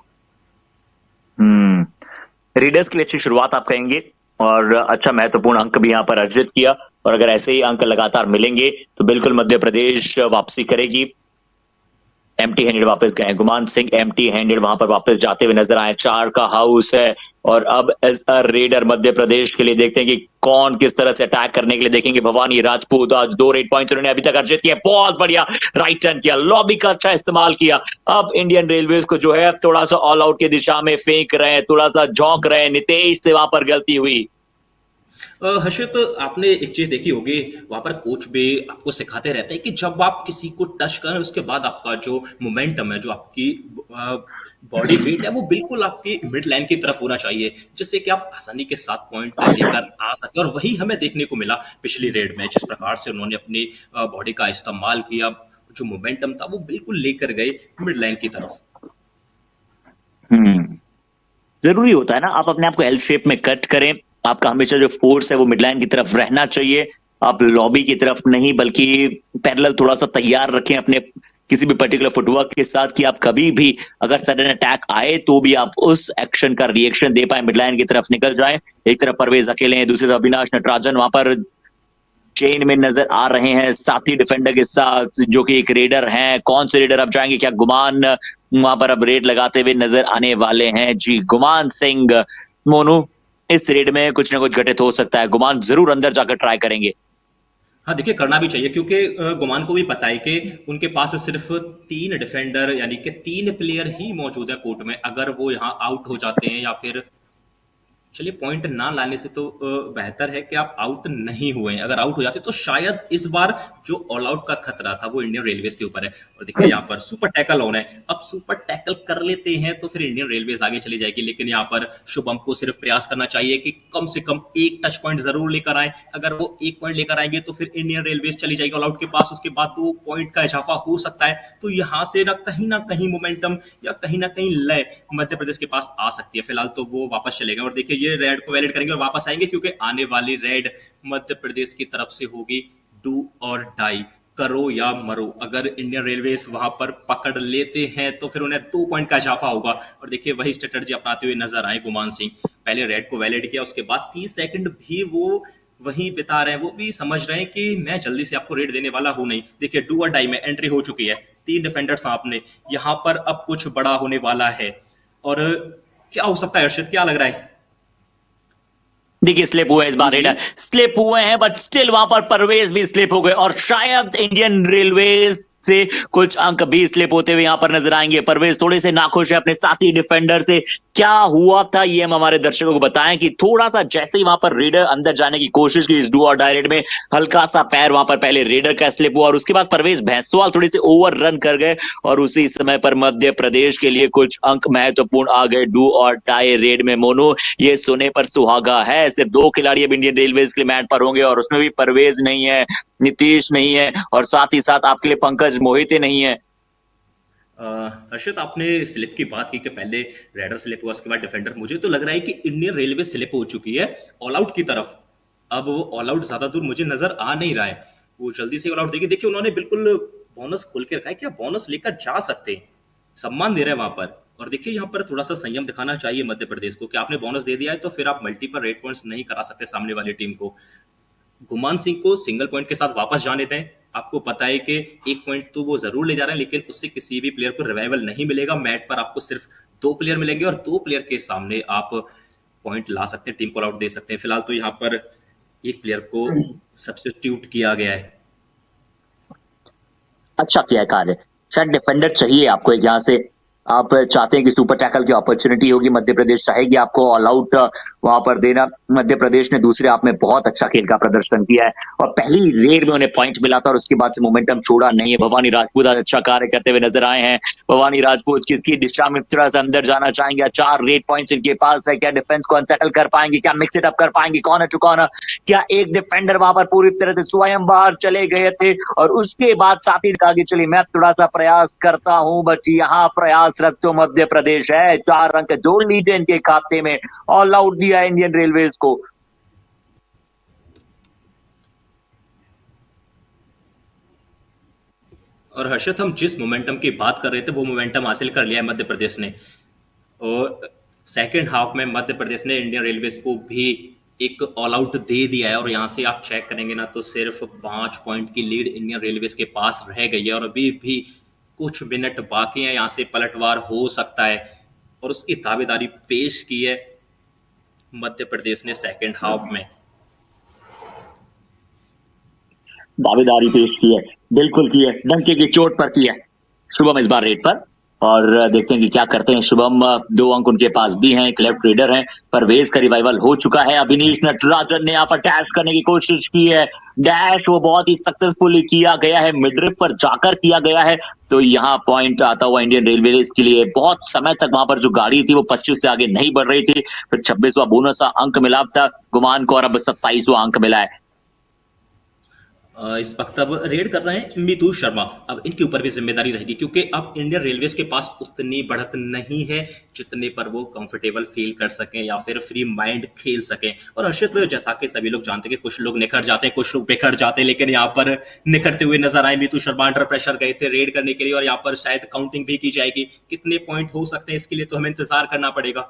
रीडर्स के लिए अच्छी शुरुआत आप कहेंगे और अच्छा महत्वपूर्ण अंक भी यहाँ पर अर्जित किया। और अगर ऐसे ही अंक लगातार मिलेंगे तो बिल्कुल मध्य प्रदेश वापसी करेगी। एम्प्टी हैंडेड वापस गए गुमान सिंह, एम्प्टी हैंडेड वहां पर वापस जाते हुए नजर आए। 4 का हाउस है और अब as a raider Madhya Pradesh के लिए देखते हैं कि कौन किस तरह से अटैक करने के लिए देखेंगे। भवानी राजपूत आज 2 रेड पॉइंट्स उन्होंने अभी तक अर्जित किया, बहुत बढ़िया राइट टर्न किया, लॉबी का अच्छा इस्तेमाल किया। अब इंडियन रेलवे को जो है थोड़ा सा ऑल आउट की दिशा में फेंक रहे हैं, थोड़ा सा झोंक रहे हैं। नितेश से वहां पर गलती हुई। हर्षित, आपने एक चीज देखी होगी, वहां पर कोच भी आपको सिखाते रहते हैं कि जब आप किसी को टच करें उसके बाद आपका जो मोमेंटम है, जो आपकी बॉडी वेट है, वो बिल्कुल आपकी मिड लाइन की तरफ होना चाहिए जिससे कि आप आसानी के साथ पॉइंट लेकर आ सके। और वही हमें देखने को मिला पिछली रेड में, जिस प्रकार से उन्होंने अपनी बॉडी का इस्तेमाल किया, जो मोमेंटम था वो बिल्कुल लेकर गए मिड लाइन की तरफ। हम्म जरूरी होता है ना, आप अपने आप को एल शेप में कट करें। आपका हमेशा जो फोर्स है वो मिडलाइन की तरफ रहना चाहिए, आप लॉबी की तरफ नहीं, बल्कि पैरेलल थोड़ा सा तैयार रखें अपने किसी भी पर्टिकुलर फुटवर्क के साथ कि आप कभी भी अगर सडन अटैक आए तो भी आप उस एक्शन का रिएक्शन दे पाए, मिडलाइन की तरफ निकल जाए। एक तरफ परवेज अकेले हैं, दूसरी तरफ अविनाश नटराजन वहां पर चेन में नजर आ रहे हैं साथी डिफेंडर के साथ जो कि एक रेडर हैं। कौन से रेडर अब जाएंगे, क्या गुमान वहां पर अब रेड लगाते हुए नजर आने वाले हैं? जी, गुमान सिंह। मोनू, इस रेड में कुछ ना कुछ घटित हो सकता है, गुमान जरूर अंदर जाकर ट्राई करेंगे। हाँ देखिए करना भी चाहिए क्योंकि गुमान को भी पता है कि उनके पास सिर्फ 3 डिफेंडर यानी कि 3 प्लेयर ही मौजूद है कोर्ट में। अगर वो यहाँ आउट हो जाते हैं या फिर चलिए, पॉइंट ना लाने से तो बेहतर है कि आप आउट नहीं हुए हैं। अगर आउट हो जाते तो शायद इस बार जो ऑल आउट का खतरा था वो इंडियन रेलवेज के ऊपर है। और देखिए यहाँ पर सुपर टैकल ऑन है। अब सुपर टैकल कर लेते हैं तो फिर इंडियन रेलवेज आगे चली जाएगी, लेकिन यहाँ पर शुभम को सिर्फ प्रयास करना चाहिए कि कम से कम एक टच पॉइंट जरूर लेकर आए। अगर वो एक पॉइंट लेकर आएंगे तो फिर इंडियन रेलवेज चली जाएगी ऑल आउट के पास, उसके बाद 2 पॉइंट का इजाफा हो सकता है। तो यहाँ से ना कहीं मोमेंटम या कहीं ना कहीं लय मध्य प्रदेश के पास आ सकती है। फिलहाल तो वो वापस चले गए और देखिए ये रेड को वैलिड करेंगे और वापस आएंगे, क्योंकि आने वाली रेड मध्य प्रदेश की तरफ से होगी डू और डाई, करो या मरो। अगर इंडियन रेलवेज वहां पर पकड़ लेते हैं तो फिर उन्हें 2 पॉइंट का इजाफा होगा। और देखिए वही स्ट्रेटजी अपनाते हुए नजर आए गुमान सिंह। पहले रेड को वैलिड किया, उसके बाद 30 सेकंड भी वो वहीं बिता रहे हैं। वो भी समझ रहे हैं कि मैं जल्दी से आपको रेड देने वाला हूं नहीं। देखिए डू और डाई में एंट्री हो चुकी है, 3 डिफेंडर्स आपने यहां पर, अब कुछ बड़ा होने वाला है। और क्या हो सकता है अर्षित, क्या लग रहा है? देखिए स्लिप हुए इस बार, जी। रेडर स्लिप हुए हैं, बट स्टिल वहां पर परवेज भी स्लिप हो गए और शायद इंडियन रेलवेज से कुछ अंक भी स्लिप होते हुए यहां पर नजर आएंगे। परवेज थोड़े से नाखुश है अपने साथी डिफेंडर से। क्या हुआ था ये हम हमारे दर्शकों को बताएं कि थोड़ा सा जैसे ही वहां पर रेडर अंदर जाने की कोशिश की इस डू और डायरेक्ट में, हल्का सा पैर वहां पर पहले रेडर का स्लिप हुआ और उसके बाद परवेज भैंसवाल थोड़ी सी ओवर रन कर गए और उसी समय पर मध्य प्रदेश के लिए कुछ अंक महत्वपूर्ण आ गए डू और डाई रेड में। मोनू, ये सोने पर सुहागा है, सिर्फ 2 खिलाड़ी अब इंडियन रेलवेज के लिए मैट पर होंगे और उसमें भी परवेज नहीं है, नीतीश नहीं है और साथ ही साथ आपके लिए पंकज मोहिते नहीं है। हर्षित, आपने स्लिप की बात की कि पहले रेडर स्लिप हुआ, उसके बाद डिफेंडर। मुझे तो लग रहा है कि इंडियन रेलवे स्लिप हो चुकी है ऑल आउट की तरफ। अब वो ऑल आउट ज्यादा दूर मुझे नजर आ नहीं रहा है, वो जल्दी से ऑल आउट देगी। देखिए उन्होंने बिल्कुल बोनस खोल के रखा है, क्या बोनस लेकर जा सकते हैं, सम्मान दे रहे हैं वहां पर। और देखिए यहाँ पर थोड़ा सा संयम दिखाना चाहिए मध्य प्रदेश को कि आपने बोनस दे दिया है तो फिर आप मल्टीपल रेट पॉइंट्स नहीं करा सकते सामने वाली टीम को। गुमान सिंह को सिंगल पॉइंट के साथ वापस जाने दें। आपको पता है कि 1 पॉइंट तो वो जरूर ले जा रहे हैं, लेकिन उससे किसी भी प्लेयर को रिवाइवल नहीं मिलेगा। मैट पर आपको सिर्फ 2 प्लेयर मिलेंगे और 2 प्लेयर के सामने आप पॉइंट ला सकते हैं, टीम को आउट दे सकते हैं। फिलहाल तो यहाँ पर एक प्लेयर को सब्स्टिट्यूट किया गया है। अच्छा किया है कार्य, शायद डिफेंडर चाहिए आपको एक, यहाँ से आप चाहते हैं कि सुपर टैकल की अपॉर्चुनिटी होगी, मध्य प्रदेश चाहेगी आपको ऑल आउट वहां पर देना। मध्य प्रदेश ने दूसरे हाफ में बहुत अच्छा खेल का प्रदर्शन किया है और पहली रेड में उन्हें पॉइंट मिला था और उसके बाद से मोमेंटम छोड़ा नहीं है। भवानी राजपूत आज अच्छा कार्य करते हुए नजर आए हैं। भवानी राजपूत किसकी दिशा में थोड़ा सा अंदर जाना चाहेंगे, 4 रेड पॉइंट्स इनके पास है, क्या डिफेंस को अनसेटल कर पाएंगे, क्या मिक्स इट अप कर पाएंगे, कौन है चुकाना, क्या एक डिफेंडर वहां पर पूरी तरह से स्वयं बाहर चले गए थे और उसके बाद साथी आगे चली। मैं थोड़ा सा प्रयास करता हूं, बट यहाँ प्रयासरत तो मध्य प्रदेश है, 4 अंक जोड़ लीजिए इनके खाते में, ऑल आउट दिया इंडियन रेलवेज को। और हर्षित, हम जिस मोमेंटम की बात कर रहे थे वो मोमेंटम हासिल कर लिया है मध्य प्रदेश ने। और सेकेंड हाफ में मध्य प्रदेश ने इंडियन रेलवेज को भी एक ऑल आउट दे दिया है। और यहाँ से आप चेक करेंगे ना तो सिर्फ 5 पॉइंट की लीड इंडियन रेलवेज के पास रह गई है और अभी भी कुछ मिनट बाकी हैं, यहाँ से पलटवार हो सकता है। और उसकी दावेदारी पेश की है मध्य प्रदेश ने सेकेंड हाफ में। दावेदारी पेश की है, बिल्कुल की है, डंके की चोट पर की है शुभम इस बार रेड पर। और देखते हैं कि क्या करते हैं शुभम। 2 अंक उनके पास भी हैं, एक लेफ्ट रेडर है, परवेज का रिवाइवल हो चुका है। अभिनीश नटराजन ने यहाँ पर डैश करने की कोशिश की है, डैश वो बहुत ही सक्सेसफुली किया गया है, मिडरिप पर जाकर किया गया है। तो यहाँ पॉइंट आता हुआ इंडियन रेलवे के लिए। बहुत समय तक वहां पर जो गाड़ी थी वो 25 से आगे नहीं बढ़ रही थी, फिर 26वां बोनस अंक मिला था गुमान को और अब 27वां अंक मिला है। इस वक्त अब रेड कर रहे हैं मितू शर्मा। अब इनके ऊपर भी जिम्मेदारी रहेगी, क्योंकि अब इंडियन रेलवेज के पास उतनी बढ़त नहीं है जितने पर वो कंफर्टेबल फील कर सकें या फिर फ्री माइंड खेल सकें। और हर्षित, जैसा कि सभी लोग जानते हैं कि कुछ लोग निखर जाते हैं, कुछ लोग बिखर जाते हैं, लेकिन यहाँ पर निखरते हुए नजर आए मितू शर्मा। अंडर प्रेशर गए थे रेड करने के लिए और यहाँ पर शायद काउंटिंग भी की जाएगी। कितने पॉइंट हो सकते हैं इसके लिए तो हमें इंतजार करना पड़ेगा।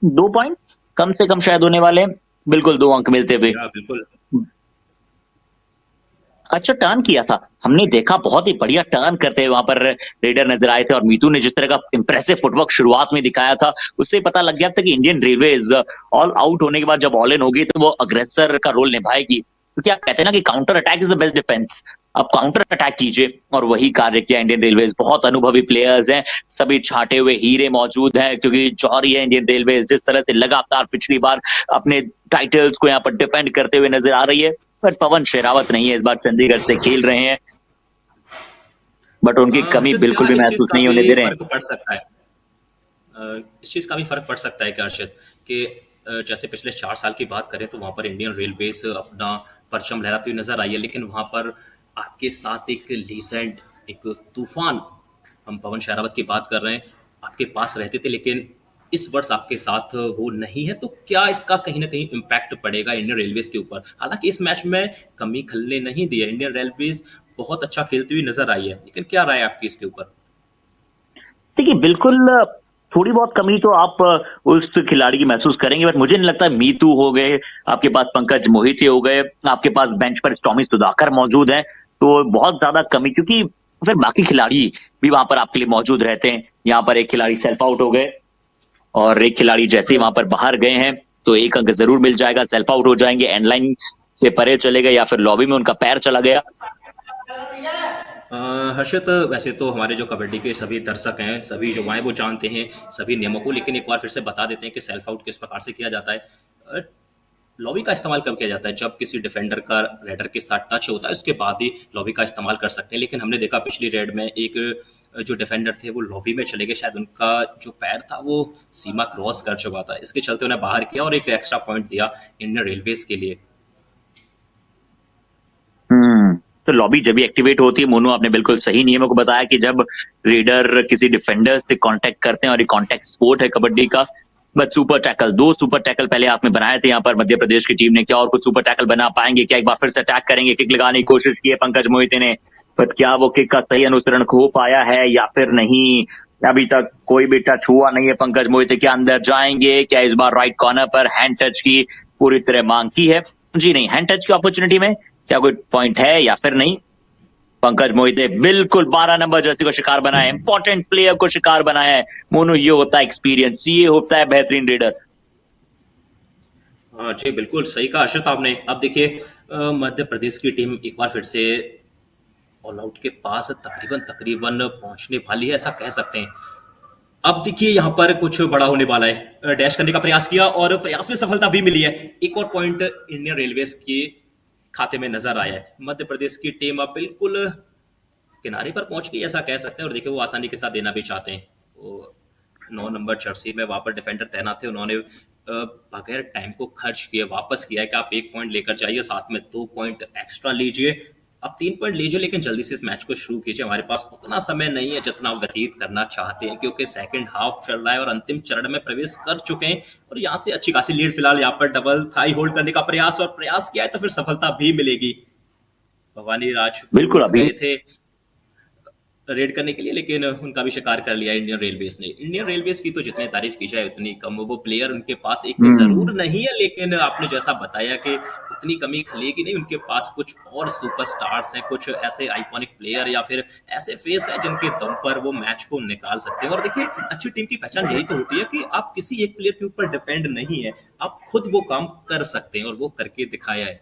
2 पॉइंट कम से कम शायद होने वाले हैं, बिल्कुल 2 अंक मिलते हुए। बिल्कुल। अच्छा टर्न किया था, हमने देखा बहुत ही बढ़िया टर्न करते हुए वहां पर रेडर नजर आए थे और मीतू ने जिस तरह का इंप्रेसिव फुटवर्क शुरुआत में दिखाया था उससे पता लग गया था कि इंडियन रेलवेज ऑल आउट होने के बाद जब ऑल इन होगी तो वो अग्रेसर का रोल निभाएगी। क्योंकि आप कहते हैं ना कि counter attack is the best defence. अब काउंटर अटैक कीजिए, और वही कार्य किया इंडियन रेलवेज। बहुत अनुभवी प्लेयर्स हैं, सभी छांटे हुए हीरे मौजूद हैं, क्योंकि जौहरी है इंडियन रेलवेज जिस तरह से लगातार पिछली बार अपने टाइटल्स को यहाँ पर डिफेंड करते हुए नजर आ रही है। बट पवन शेरावत नहीं है, इस बार चंडीगढ़ से खेल रहे हैं, बट उनकी कमी हर्षित, क्या बिल्कुल भी इस चीज महसूस का नहीं होने भी दे रहे हैं। फर्क पड़ सकता है? इस चीज का भी फर्क पड़ सकता है क्या हर्षित, कि जैसे पिछले 4 साल की बात करें तो वहां पर इंडियन रेलवेज अपना परचम लहराती हुई नजर आई है, लेकिन वहां पर आपके साथ एक लीजेंड, एक तूफान, हम पवन शेरावत की बात कर रहे हैं, आपके पास रहते थे, लेकिन इस वर्ष आपके साथ वो नहीं है। तो क्या इसका कहीं ना कहीं इम्पैक्ट पड़ेगा इंडियन रेलवेज के ऊपर? हालांकि इस मैच में कमी खलने नहीं दी है, इंडियन रेलवेज बहुत अच्छा खेलती हुई नजर आई है, लेकिन क्या राय है आपकी इसके ऊपर? देखिए, बिल्कुल थोड़ी बहुत कमी तो आप उस खिलाड़ी की महसूस करेंगे, बट मुझे नहीं लगता। मीतू हो गए, आपके पास पंकज मोहिते हो गए, आपके पास बेंच पर टॉमी सुधाकर मौजूद है, तो बहुत ज्यादा कमी, क्योंकि फिर बाकी खिलाड़ी भी वहां पर आपके लिए मौजूद रहते हैं। यहाँ पर एक खिलाड़ी सेल्फ आउट हो गए, और एक खिलाड़ी जैसे ही वहां पर बाहर गए हैं तो एक अंक जरूर मिल जाएगा। सेल्फ आउट हो जाएंगे, एंड लाइन से परे चले गए, या फिर लॉबी में उनका पैर चला गया। हर्षित, वैसे तो हमारे जो कबड्डी के सभी दर्शक हैं, सभी युवा हैं, वो जानते हैं सभी नियमों को, लेकिन एक बार फिर से बता देते हैं कि सेल्फ आउट किस प्रकार से किया जाता है। लॉबी का इस्तेमाल कब किया जाता है? जब किसी डिफेंडर का रेडर के साथ टच होता है, उसके बाद ही लॉबी का इस्तेमाल कर सकते हैं। लेकिन हमने देखा पिछली रेड में एक जो डिफेंडर थे वो लॉबी में चले गए, शायद उनका जो पैर था वो सीमा क्रॉस कर चुका था, इसके चलते उन्हें बाहर किया और एक एक्स्ट्रा पॉइंट दिया इंडियन रेलवेज के लिए। तो लॉबी जब भी एक्टिवेट होती है, मोनू आपने बिल्कुल सही नियमों को बताया कि जब रेडर किसी डिफेंडर से कांटेक्ट करते हैं, और ये कांटेक्ट स्पोर्ट है कबड्डी का। But super tackle, 2 super tackle पहले आपने बनाए थे यहाँ पर मध्य प्रदेश की टीम ने। क्या और कुछ सुपर टैकल बना पाएंगे क्या? एक बार फिर से अटैक करेंगे, किक लगाने की कोशिश की है पंकज मोहिते ने, बट क्या वो किक का सही अनुसरण हो पाया है या फिर नहीं? अभी तक कोई भी टच हुआ नहीं है पंकज मोहिते के। अंदर जाएंगे क्या इस बार? राइट कॉर्नर पर हैंड टच की पूरी तरह मांग की है, जी नहीं, हैंड टच की अपॉर्चुनिटी में क्या कोई पॉइंट है या फिर नहीं? पंकज मोहिते बिल्कुल 12 नंबर जर्सी को शिकार बनाया है, इंपॉर्टेंट प्लेयर को शिकार बनाया है। मोनू, ये होता है एक्सपीरियंस, ये होता है बेहतरीन रेडर। हाँ जी, बिल्कुल सही कहा हर्षित आपने। अब देखिए, मध्य प्रदेश की टीम एक बार फिर से ऑल आउट के पास तकरीबन तकरीबन पहुंचने वाली है, ऐसा कह सकते हैं। अब देखिए यहाँ पर कुछ बड़ा होने वाला है। डैश करने का प्रयास किया और प्रयास में सफलता भी मिली है। एक और पॉइंट इंडियन रेलवेज के खाते में नजर आया है। मध्य प्रदेश की टीम अब बिल्कुल किनारे पर पहुंच गई, ऐसा कह सकते हैं। और देखिए वो आसानी के साथ देना भी चाहते हैं। वो 9 नंबर जर्सी में वहां पर डिफेंडर तैनात थे, उन्होंने बगैर टाइम को खर्च किए वापस किया है कि आप 1 पॉइंट लेकर जाइए, साथ में 2 पॉइंट एक्स्ट्रा लीजिए, अब 3 पॉइंट लीजिए, लेकिन जल्दी से इस मैच को शुरू कीजिए। हमारे पास उतना समय नहीं है जितना आप व्यतीत करना चाहते हैं, क्योंकि सेकंड हाफ चल रहा है और अंतिम चरण में प्रवेश कर चुके हैं। और यहाँ से अच्छी खासी लीड फिलहाल यहाँ पर डबल थाई होल्ड करने का प्रयास, और प्रयास किया है तो फिर सफलता भी मिलेगी। भवानी बिल्कुल। राजपूत अभी गए थे रेड करने के लिए, लेकिन उनका भी शिकार कर लिया इंडियन रेलवेज ने। इंडियन रेलवेज की तो जितनी तारीफ की जाए उतनी कम। वो प्लेयर उनके पास एक जरूर नहीं है, लेकिन आपने जैसा बताया कि उतनी कमी खलेगी नहीं। उनके पास कुछ और सुपरस्टार्स हैं, कुछ ऐसे आइकॉनिक प्लेयर या फिर ऐसे फेस हैं जिनके दम पर वो मैच को निकाल सकते हैं। और देखिए, अच्छी टीम की पहचान यही तो होती है कि आप किसी एक प्लेयर के ऊपर डिपेंड नहीं है, आप खुद वो काम कर सकते हैं, और वो करके दिखाया है।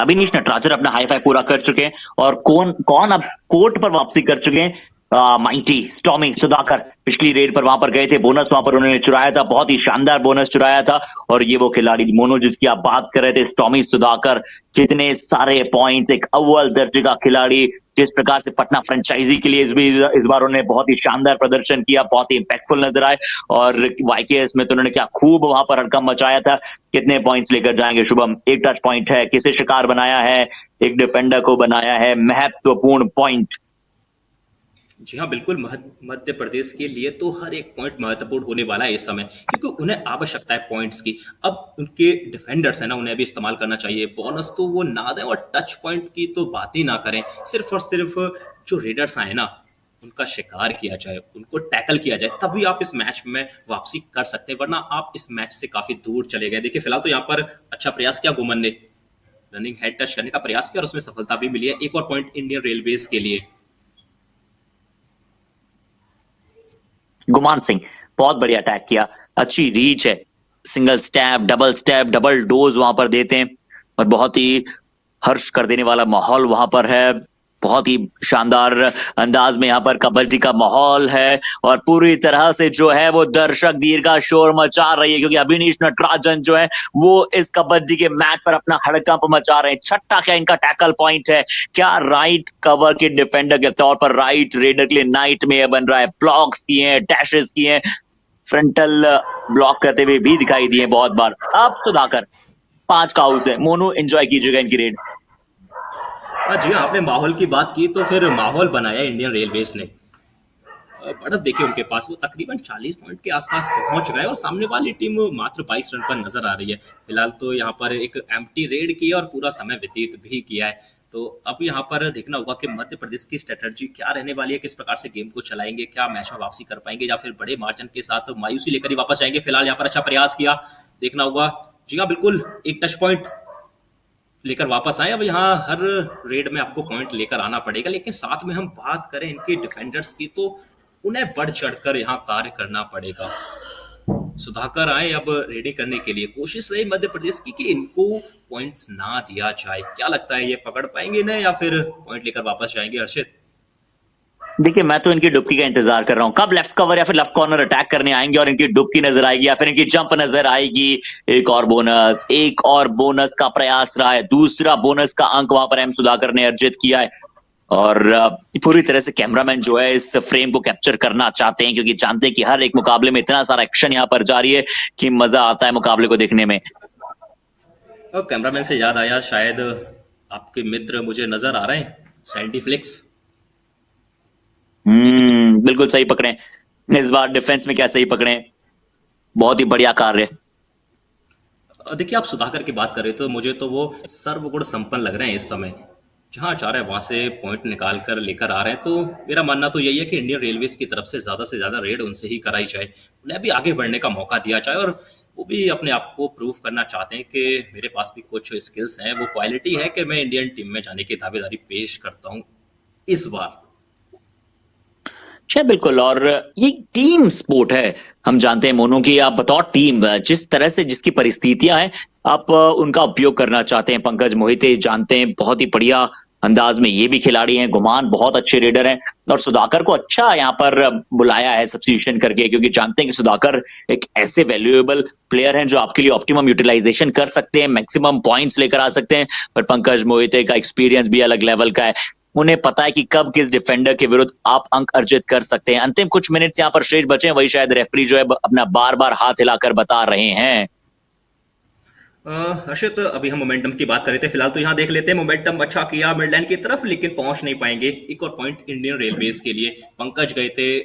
अभिनीश नटराजन अपना हाई फाई पूरा कर चुके हैं, और कौन कौन अब कोर्ट पर वापसी कर चुके हैं? माइटी टॉमी सुधाकर पिछली रेड पर वहां पर गए थे, बोनस वहां पर उन्होंने चुराया था, बहुत ही शानदार बोनस चुराया था। और ये वो खिलाड़ी मोनो जिसकी आप बात कर रहे थे, टॉमी सुधाकर, कितने सारे पॉइंट्स, एक अव्वल दर्जे का खिलाड़ी। जिस प्रकार से पटना फ्रेंचाइजी के लिए इस बार उन्होंने बहुत ही शानदार प्रदर्शन किया, बहुत ही इंपैक्टफुल नजर आए। और वाईकेएस में तो उन्होंने क्या खूब वहां पर हड़कंप मचाया था। कितने पॉइंट्स लेकर जाएंगे शुभम? एक टच पॉइंट है, किसे शिकार बनाया है? एक डिफेंडर को बनाया है, महत्वपूर्ण पॉइंट। जी हाँ, बिल्कुल। मध्य प्रदेश के लिए तो हर एक पॉइंट महत्वपूर्ण होने वाला है इस समय, क्योंकि उन्हें आवश्यकता है पॉइंट्स की। अब उनके डिफेंडर्स है ना, उन्हें भी इस्तेमाल करना चाहिए। बोनस तो वो ना दें, और टच पॉइंट की तो बात ही ना करें। सिर्फ और सिर्फ जो रेडर्स आए ना, उनका शिकार किया जाए, उनको टैकल किया जाए, तभी आप इस मैच में वापसी कर सकते हैं, वरना आप इस मैच से काफी दूर चले गए। देखिए, फिलहाल तो यहाँ पर अच्छा प्रयास किया गुमन ने, रनिंग हेड टच करने का प्रयास किया और उसमें सफलता भी मिली है। एक और पॉइंट इंडियन रेलवेज के लिए। गुमान सिंह बहुत बढ़िया अटैक किया, अच्छी रीच है, सिंगल स्टैप, डबल डोज वहां पर देते हैं। और बहुत ही हर्ष कर देने वाला माहौल वहां पर है। बहुत ही शानदार अंदाज में यहाँ पर कबड्डी का माहौल है और पूरी तरह से जो है वो दर्शक दीर्घा शोर मचा रही है, क्योंकि अभिनीश नटराजन जो है वो इस कबड्डी के मैच पर अपना हड़कंप मचा रहे हैं। छठा क्या इनका टैकल पॉइंट है, क्या राइट कवर के डिफेंडर के तौर पर राइट रेडर के लिए नाइट में बन रहा है। ब्लॉक्स किए हैं, डैशेस किए हैं, फ्रंटल ब्लॉक करते हुए भी दिखाई दिए बहुत बार। अब सुधाकर 5 का आउट है। मोनू एंजॉय कीजिएगा इनकी रेड। जी हाँ, आपने माहौल की बात की तो फिर माहौल बनाया इंडियन रेलवेज ने। बढ़त देखिए उनके पास, वो तकरीबन 40 पॉइंट के आसपास पहुंच गए और सामने वाली टीम मात्र 22 रन पर नजर आ रही है। फिलहाल तो यहाँ पर एक एम्प्टी रेड की है और पूरा समय व्यतीत भी किया है। तो अब यहाँ पर देखना होगा कि मध्य प्रदेश की स्ट्रेटजी क्या रहने वाली है, किस प्रकार से गेम को चलाएंगे, क्या मैच में वापसी कर पाएंगे या फिर बड़े मार्जिन के साथ मायूसी लेकर ही वापस जाएंगे। फिलहाल यहाँ पर अच्छा प्रयास किया, देखना होगा। जी हाँ, बिल्कुल एक टच पॉइंट लेकर वापस आए। अब यहाँ हर रेड में आपको पॉइंट लेकर आना पड़ेगा, लेकिन साथ में हम बात करें इनके डिफेंडर्स की तो उन्हें बढ़ चढ़कर यहाँ कार्य करना पड़ेगा। सुधाकर आए अब रेडिंग करने के लिए, कोशिश रही मध्य प्रदेश की कि इनको पॉइंट्स ना दिया जाए। क्या लगता है, ये पकड़ पाएंगे ना या फिर पॉइंट लेकर वापस जाएंगे हर्षित? देखिए, मैं तो इनकी डुबकी का इंतजार कर रहा हूं, कब लेफ्ट कवर या फिर लेफ्ट कॉर्नर अटैक करने आएंगे और इनकी डुबकी नजर आएगी या फिर इनकी जंप नजर आएगी। एक और बोनस का प्रयास रहा है, दूसरा बोनस का अंक वहां पर एम सुधाकर ने अर्जित किया है। और पूरी तरह से कैमरामैन जो है इस फ्रेम को कैप्चर करना चाहते हैं, क्योंकि जानते हैं कि हर एक मुकाबले में इतना सारा एक्शन यहाँ पर जारी है कि मजा आता है मुकाबले को देखने में। और कैमरामैन से याद आया, शायद आपके मित्र मुझे नजर आ रहे हैं, सैंडी फ्लिक्स। बिल्कुल सही पकड़े, इस बार डिफेंस में क्या सही पकड़े, बहुत ही बढ़िया कार्य। देखिए, आप सुधाकर की बात करें तो मुझे तो वो सर्वगुण संपन्न लग रहे हैं इस समय। जहां जा रहे हैं वहां से पॉइंट निकाल कर लेकर आ रहे हैं। तो मेरा मानना तो यही है कि इंडियन रेलवेज की तरफ से ज्यादा रेड उनसे ही कराई जाए, उन्हें भी आगे बढ़ने का मौका दिया जाए। और वो भी अपने आप को प्रूव करना चाहते हैं कि मेरे पास भी कुछ स्किल्स हैं, वो क्वालिटी है कि मैं इंडियन टीम में जाने की दावेदारी पेश करता हूँ इस बार। अच्छा, बिल्कुल। और ये टीम स्पोर्ट है, हम जानते हैं मोनू की आप बतौर टीम जिस तरह से जिसकी परिस्थितियां हैं आप उनका उपयोग करना चाहते हैं। पंकज मोहिते जानते हैं बहुत ही बढ़िया अंदाज में ये भी खिलाड़ी हैं, गुमान बहुत अच्छे रेडर हैं और सुधाकर को अच्छा यहाँ पर बुलाया है सब्स्टिट्यूशन करके, क्योंकि जानते हैं कि सुधाकर एक ऐसे वैल्यूएबल प्लेयर हैं जो आपके लिए ऑप्टिमम यूटिलाइजेशन कर सकते हैं, मैक्सिमम पॉइंट्स लेकर आ सकते हैं। पर पंकज मोहिते का एक्सपीरियंस भी अलग लेवल का है, उन्हें पता है कि कब किस डिफेंडर के विरुद्ध आप अंक अर्जित कर सकते हैं। अंतिम कुछ मिनट्स यहाँ पर शेष बचे हैं, वही शायद रेफरी जो है अपना बार बार हाथ हिलाकर बता रहे हैं। हर्षित, अभी हम मोमेंटम की बात कर रहे थे, फिलहाल तो यहाँ देख लेते हैं। मोमेंटम अच्छा किया मिडलैंड की तरफ, लेकिन पहुंच नहीं पाएंगे। एक और पॉइंट इंडियन रेलवेज के लिए। पंकज गए थे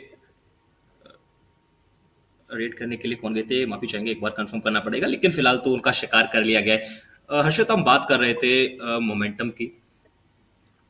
रेड करने के लिए, कौन गए थे माफी चाहेंगे, एक बार कंफर्म करना पड़ेगा, लेकिन फिलहाल तो उनका शिकार कर लिया गया है। हर्षित, हम बात कर रहे थे मोमेंटम की।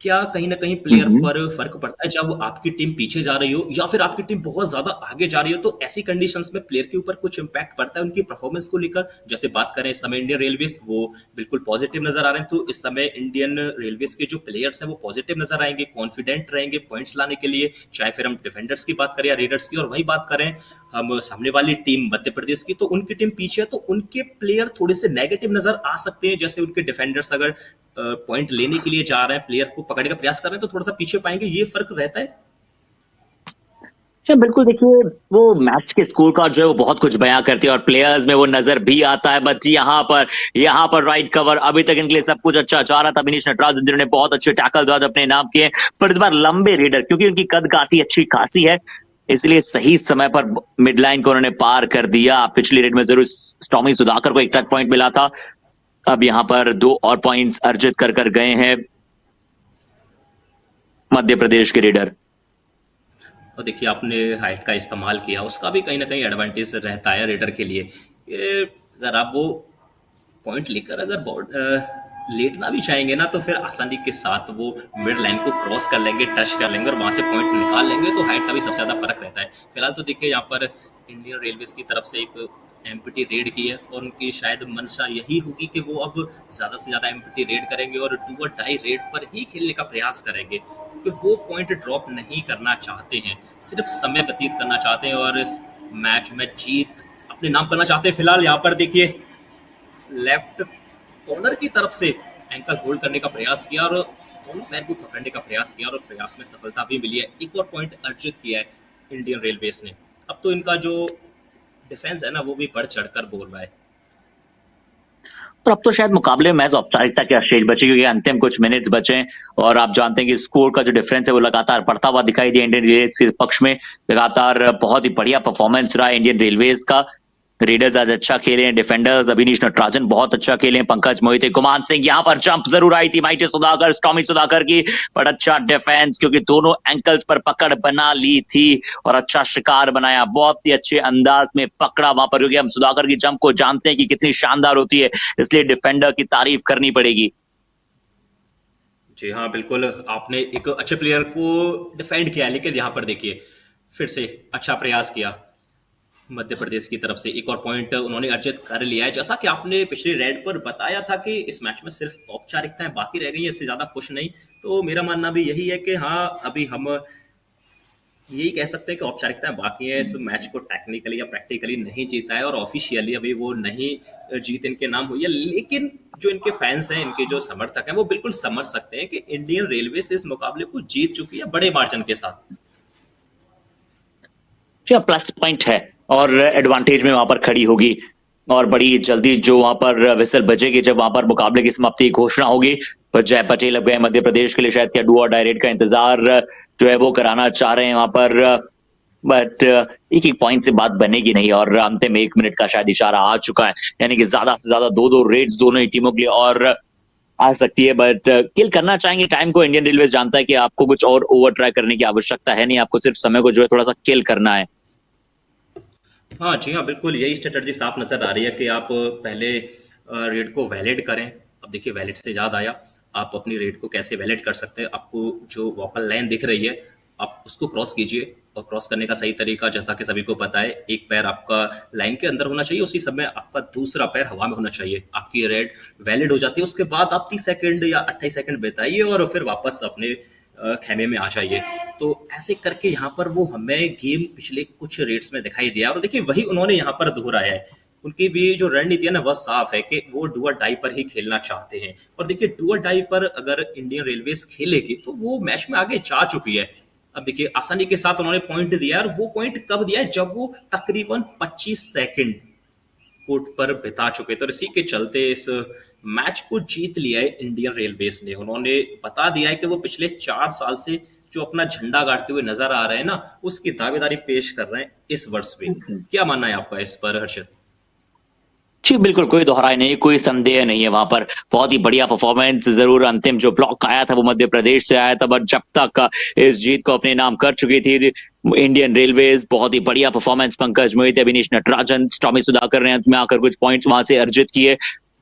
क्या कहीं ना कहीं प्लेयर हम्म। पर फर्क पड़ता है जब आपकी टीम पीछे जा रही हो या फिर आपकी टीम बहुत ज्यादा आगे जा रही हो? तो ऐसी कंडीशंस में प्लेयर के ऊपर कुछ इंपैक्ट पड़ता है उनकी परफॉर्मेंस को लेकर? जैसे बात करें इस समय इंडियन रेलवेज, वो बिल्कुल पॉजिटिव नजर आ रहे हैं। तो इस समय इंडियन रेलवेज के जो प्लेयर्स हैं वो पॉजिटिव नजर आएंगे, कॉन्फिडेंट रहेंगे पॉइंट्स लाने के लिए, चाहे फिर हम डिफेंडर्स की बात करें या रेडर्स की। और वही बात करें हम सामने वाली टीम मध्य प्रदेश की, तो उनकी टीम पीछे है तो उनके प्लेयर थोड़े से नेगेटिव नजर आ सकते हैं। जैसे उनके डिफेंडर्स अगर पॉइंट लेने के लिए जा रहे हैं, प्लेयर को पकड़ने का प्रयास कर रहे हैं, तो थोड़ा सा पीछे पाएंगे, ये फर्क रहता है। अच्छा, बिल्कुल। देखिए, वो मैच के स्कोर कार्ड जो है वो बहुत कुछ बयां करती है और प्लेयर्स में वो नजर भी आता है। बच्ची यहाँ पर राइट कवर, अभी तक इनके लिए सब कुछ अच्छा जा रहा था। अभिनीश नटराज ने बहुत अच्छे टैकल द्वारा अपने नाम किए, पर इस बार लंबे रेडर, क्योंकि उनकी कद काठी अच्छी खासी है, इसलिए सही समय पर मिड लाइन को उन्होंने पार कर दिया। पिछली रेड में जरूर टॉमी सुधाकर को एक टच पॉइंट मिला था, अब यहाँ पर 2 और पॉइंट्स अर्जित कर गए हैं मध्य प्रदेश के रेडर। और देखिए, आपने हाइट का इस्तेमाल किया, उसका भी कहीं ना कहीं एडवांटेज रहता है रेडर के लिए। अगर आप वो पॉइंट लेकर अगर लेटना भी चाहेंगे ना, तो फिर आसानी के साथ वो मिड लाइन को क्रॉस कर लेंगे, टच कर लेंगे और वहां से पॉइंट निकाल लेंगे। तो हाइट का भी सबसे ज्यादा फर्क रहता है। फिलहाल तो देखिए, यहाँ पर इंडियन रेलवेज की तरफ से एक एम्प्टी रेड की है और उनकी शायद मंशा यही होगी कि वो अब ज्यादा से ज्यादा एम्प्टी रेड करेंगे और डू और डाई रेड पर ही खेलने का प्रयास करेंगे, क्योंकि वो पॉइंट ड्रॉप नहीं करना चाहते हैं, सिर्फ समय व्यतीत करना चाहते हैं और इस मैच में जीत अपने नाम करना चाहते हैं। फिलहाल यहाँ पर देखिए, लेफ्ट कॉर्नर की तरफ से एंकल होल्ड करने का प्रयास किया और दोनों पैर को पकड़ने का प्रयास किया और प्रयास में सफलता भी मिली है। एक और पॉइंट अर्जित किया है इंडियन रेलवेज ने। अब तो इनका जो डिफेंस है ना वो भी बढ़ चढ़कर बोल रहा है। और अब तो शायद मुकाबले में महज औपचारिकता क्या शेष बची, क्योंकि अंतिम कुछ मिनट्स बचे हैं और आप जानते हैं कि स्कोर का जो डिफरेंस है वो लगातार बढ़ता हुआ दिखाई दिया इंडियन रेलवेज के पक्ष में। लगातार बहुत ही बढ़िया परफॉर्मेंस रहा इंडियन रेलवेज का। रेडर्स आज अच्छा खेले हैं, डिफेंडर्स अभिनीश नटराजन बहुत अच्छा खेले हैं, पंकज मोहिते, गुमान सिंह, यहाँ पर जंप जरूर आई थी माइटी सुधाकर, टॉमी सुधाकर की, पर अच्छा डिफेंस क्योंकि दोनों एंकल्स पर पकड़ बना ली थी और अच्छा शिकार बनाया, बहुत ही अच्छे अंदाज में पकड़ा वहां पर, क्योंकि हम सुधाकर की जंप को जानते हैं कि कितनी शानदार होती है, इसलिए डिफेंडर की तारीफ करनी पड़ेगी। जी हाँ, बिल्कुल आपने एक अच्छे प्लेयर को डिफेंड किया, लेकिन यहाँ पर देखिए फिर से अच्छा प्रयास किया मध्य प्रदेश की तरफ से। एक और पॉइंट उन्होंने अर्जित कर लिया है। जैसा कि आपने पिछले रेड पर बताया था कि इस मैच में सिर्फ औपचारिकताएं बाकी रह गई हैं, इससे ज्यादा कुछ नहीं। तो मेरा मानना भी यही है कि हाँ, अभी हम यही कह सकते हैं कि औपचारिकताएं बाकी है। इस मैच को टेक्निकली या प्रैक्टिकली नहीं जीता है और ऑफिशियली अभी वो नहीं जीत इनके नाम हुई है, लेकिन जो इनके फैंस हैं, इनके जो समर्थक हैं, वो बिल्कुल समझ सकते हैं कि इंडियन रेलवे से इस मुकाबले को जीत चुकी है बड़े मार्जिन के साथ। क्या प्लस पॉइंट है और एडवांटेज में वहां पर खड़ी होगी और बड़ी जल्दी जो वहां पर विसल बजेगी जब वहां पर मुकाबले की समाप्ति की घोषणा होगी। तो जय पटेल अब गए मध्य प्रदेश के लिए, शायद क्या डू और डायरेक्ट का इंतजार जो है वो कराना चाह रहे हैं वहां पर, बट एक एक पॉइंट से बात बनेगी नहीं और अंतिम 1 मिनट का शायद इशारा आ चुका है, यानी कि ज्यादा से ज्यादा दो दो रेड्स दोनों ही टीमों के लिए और आ सकती है, बट किल करना चाहेंगे टाइम को। इंडियन रेलवे जानता है कि आपको कुछ और ओवर ट्राई करने की आवश्यकता है नहीं, आपको सिर्फ समय को जो है थोड़ा सा किल करना है। हाँ जी हाँ, बिल्कुल यही स्ट्रेटजी साफ नजर आ रही है कि आप पहले रेड को वैलिड करें। अब देखिए, वैलिड से याद आया, आप अपनी रेड को कैसे वैलिड कर सकते हैं। आपको जो वोकल लाइन दिख रही है, आप उसको क्रॉस कीजिए। और क्रॉस करने का सही तरीका जैसा कि सभी को पता है, एक पैर आपका लाइन के अंदर होना चाहिए, उसी समय आपका दूसरा पैर हवा में होना चाहिए। आपकी रेड वैलिड हो जाती है। उसके बाद आप 30 सेकंड या 28 सेकंड बिताइए और फिर वापस अपने खेमे में आ जाइए। तो ऐसे करके यहाँ पर वो हमें गेम पिछले कुछ रेट्स में दिखाई दिया और देखिए वही उन्होंने यहाँ पर दोहराया है। उनकी भी जो रणनीति है ना, वह साफ है कि वो डू और डाई पर ही खेलना चाहते हैं। और देखिए, डू और डाई पर अगर इंडियन रेलवेज खेलेगी तो वो मैच में आगे जा चुकी है। अब देखिए, आसानी के साथ उन्होंने पॉइंट दिया, और वो पॉइंट कब दिया है, जब वो तकरीबन 25 सेकंड कोर्ट पर बिता चुके। तो इसी के चलते इस मैच को जीत लिया है इंडियन रेलवेज ने। उन्होंने बता दिया है कि वो पिछले 4 साल से जो अपना झंडा गाड़ते हुए नजर आ रहे हैं ना, उसकी दावेदारी पेश कर रहे हैं इस वर्ष भी। क्या मानना है आपका इस पर, हर्षित? जी बिल्कुल, कोई दोहराई नहीं, कोई संदेह नहीं है वहां पर। बहुत ही बढ़िया परफॉर्मेंस, जरूर अंतिम जो ब्लॉक आया था वो मध्य प्रदेश से आया था, बट जब तक इस जीत को अपने नाम कर चुकी थी इंडियन रेलवेज, बहुत ही बढ़िया परफॉर्मेंस पंकज मोहिते, अभिनीश नटराजन, टॉमी सुधाकर ने अंत में आकर कुछ पॉइंट्स वहां से अर्जित किए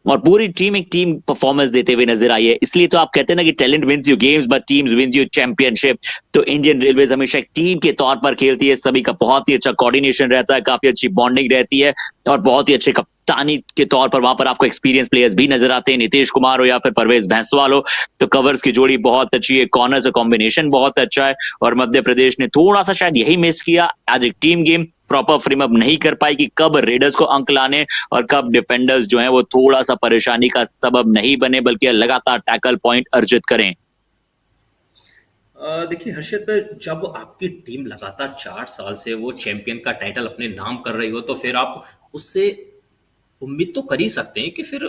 और पूरी टीम एक टीम परफॉर्मेंस देते हुए नजर आई है। इसलिए तो आप कहते हैं ना कि talent wins you games but teams wins you championship. तो इंडियन रेलवेज हमेशा एक टीम के तौर पर खेलती है, सभी का बहुत ही अच्छा कोऑर्डिनेशन रहता है, काफी अच्छी बॉन्डिंग रहती है और बहुत ही अच्छे कप्तानी के तौर पर वहां पर आपको एक्सपीरियंस प्लेयर्स भी नजर आते हैं, नीतीश कुमार हो या फिर परवेज भैंसवाल हो। तो कवर्स की जोड़ी बहुत अच्छी है, कॉर्नर से कॉम्बिनेशन बहुत अच्छा है और मध्य प्रदेश ने थोड़ा सा शायद यही मिस किया, आज एक team game proper frame up नहीं कर पाई कि कब रेडर्स को अंक लाने और कब डिफेंडर्स जो हैं वो थोड़ा सा परेशानी का सबब नहीं बने, बल्कि लगातार टैकल पॉइंट अर्जित करें। देखिए हर्षित, जब आपकी टीम लगातार 4 साल से वो चैंपियन का टाइटल अपने नाम कर रही हो, तो फिर आप उससे उम्मीद तो कर ही सकते हैं कि फिर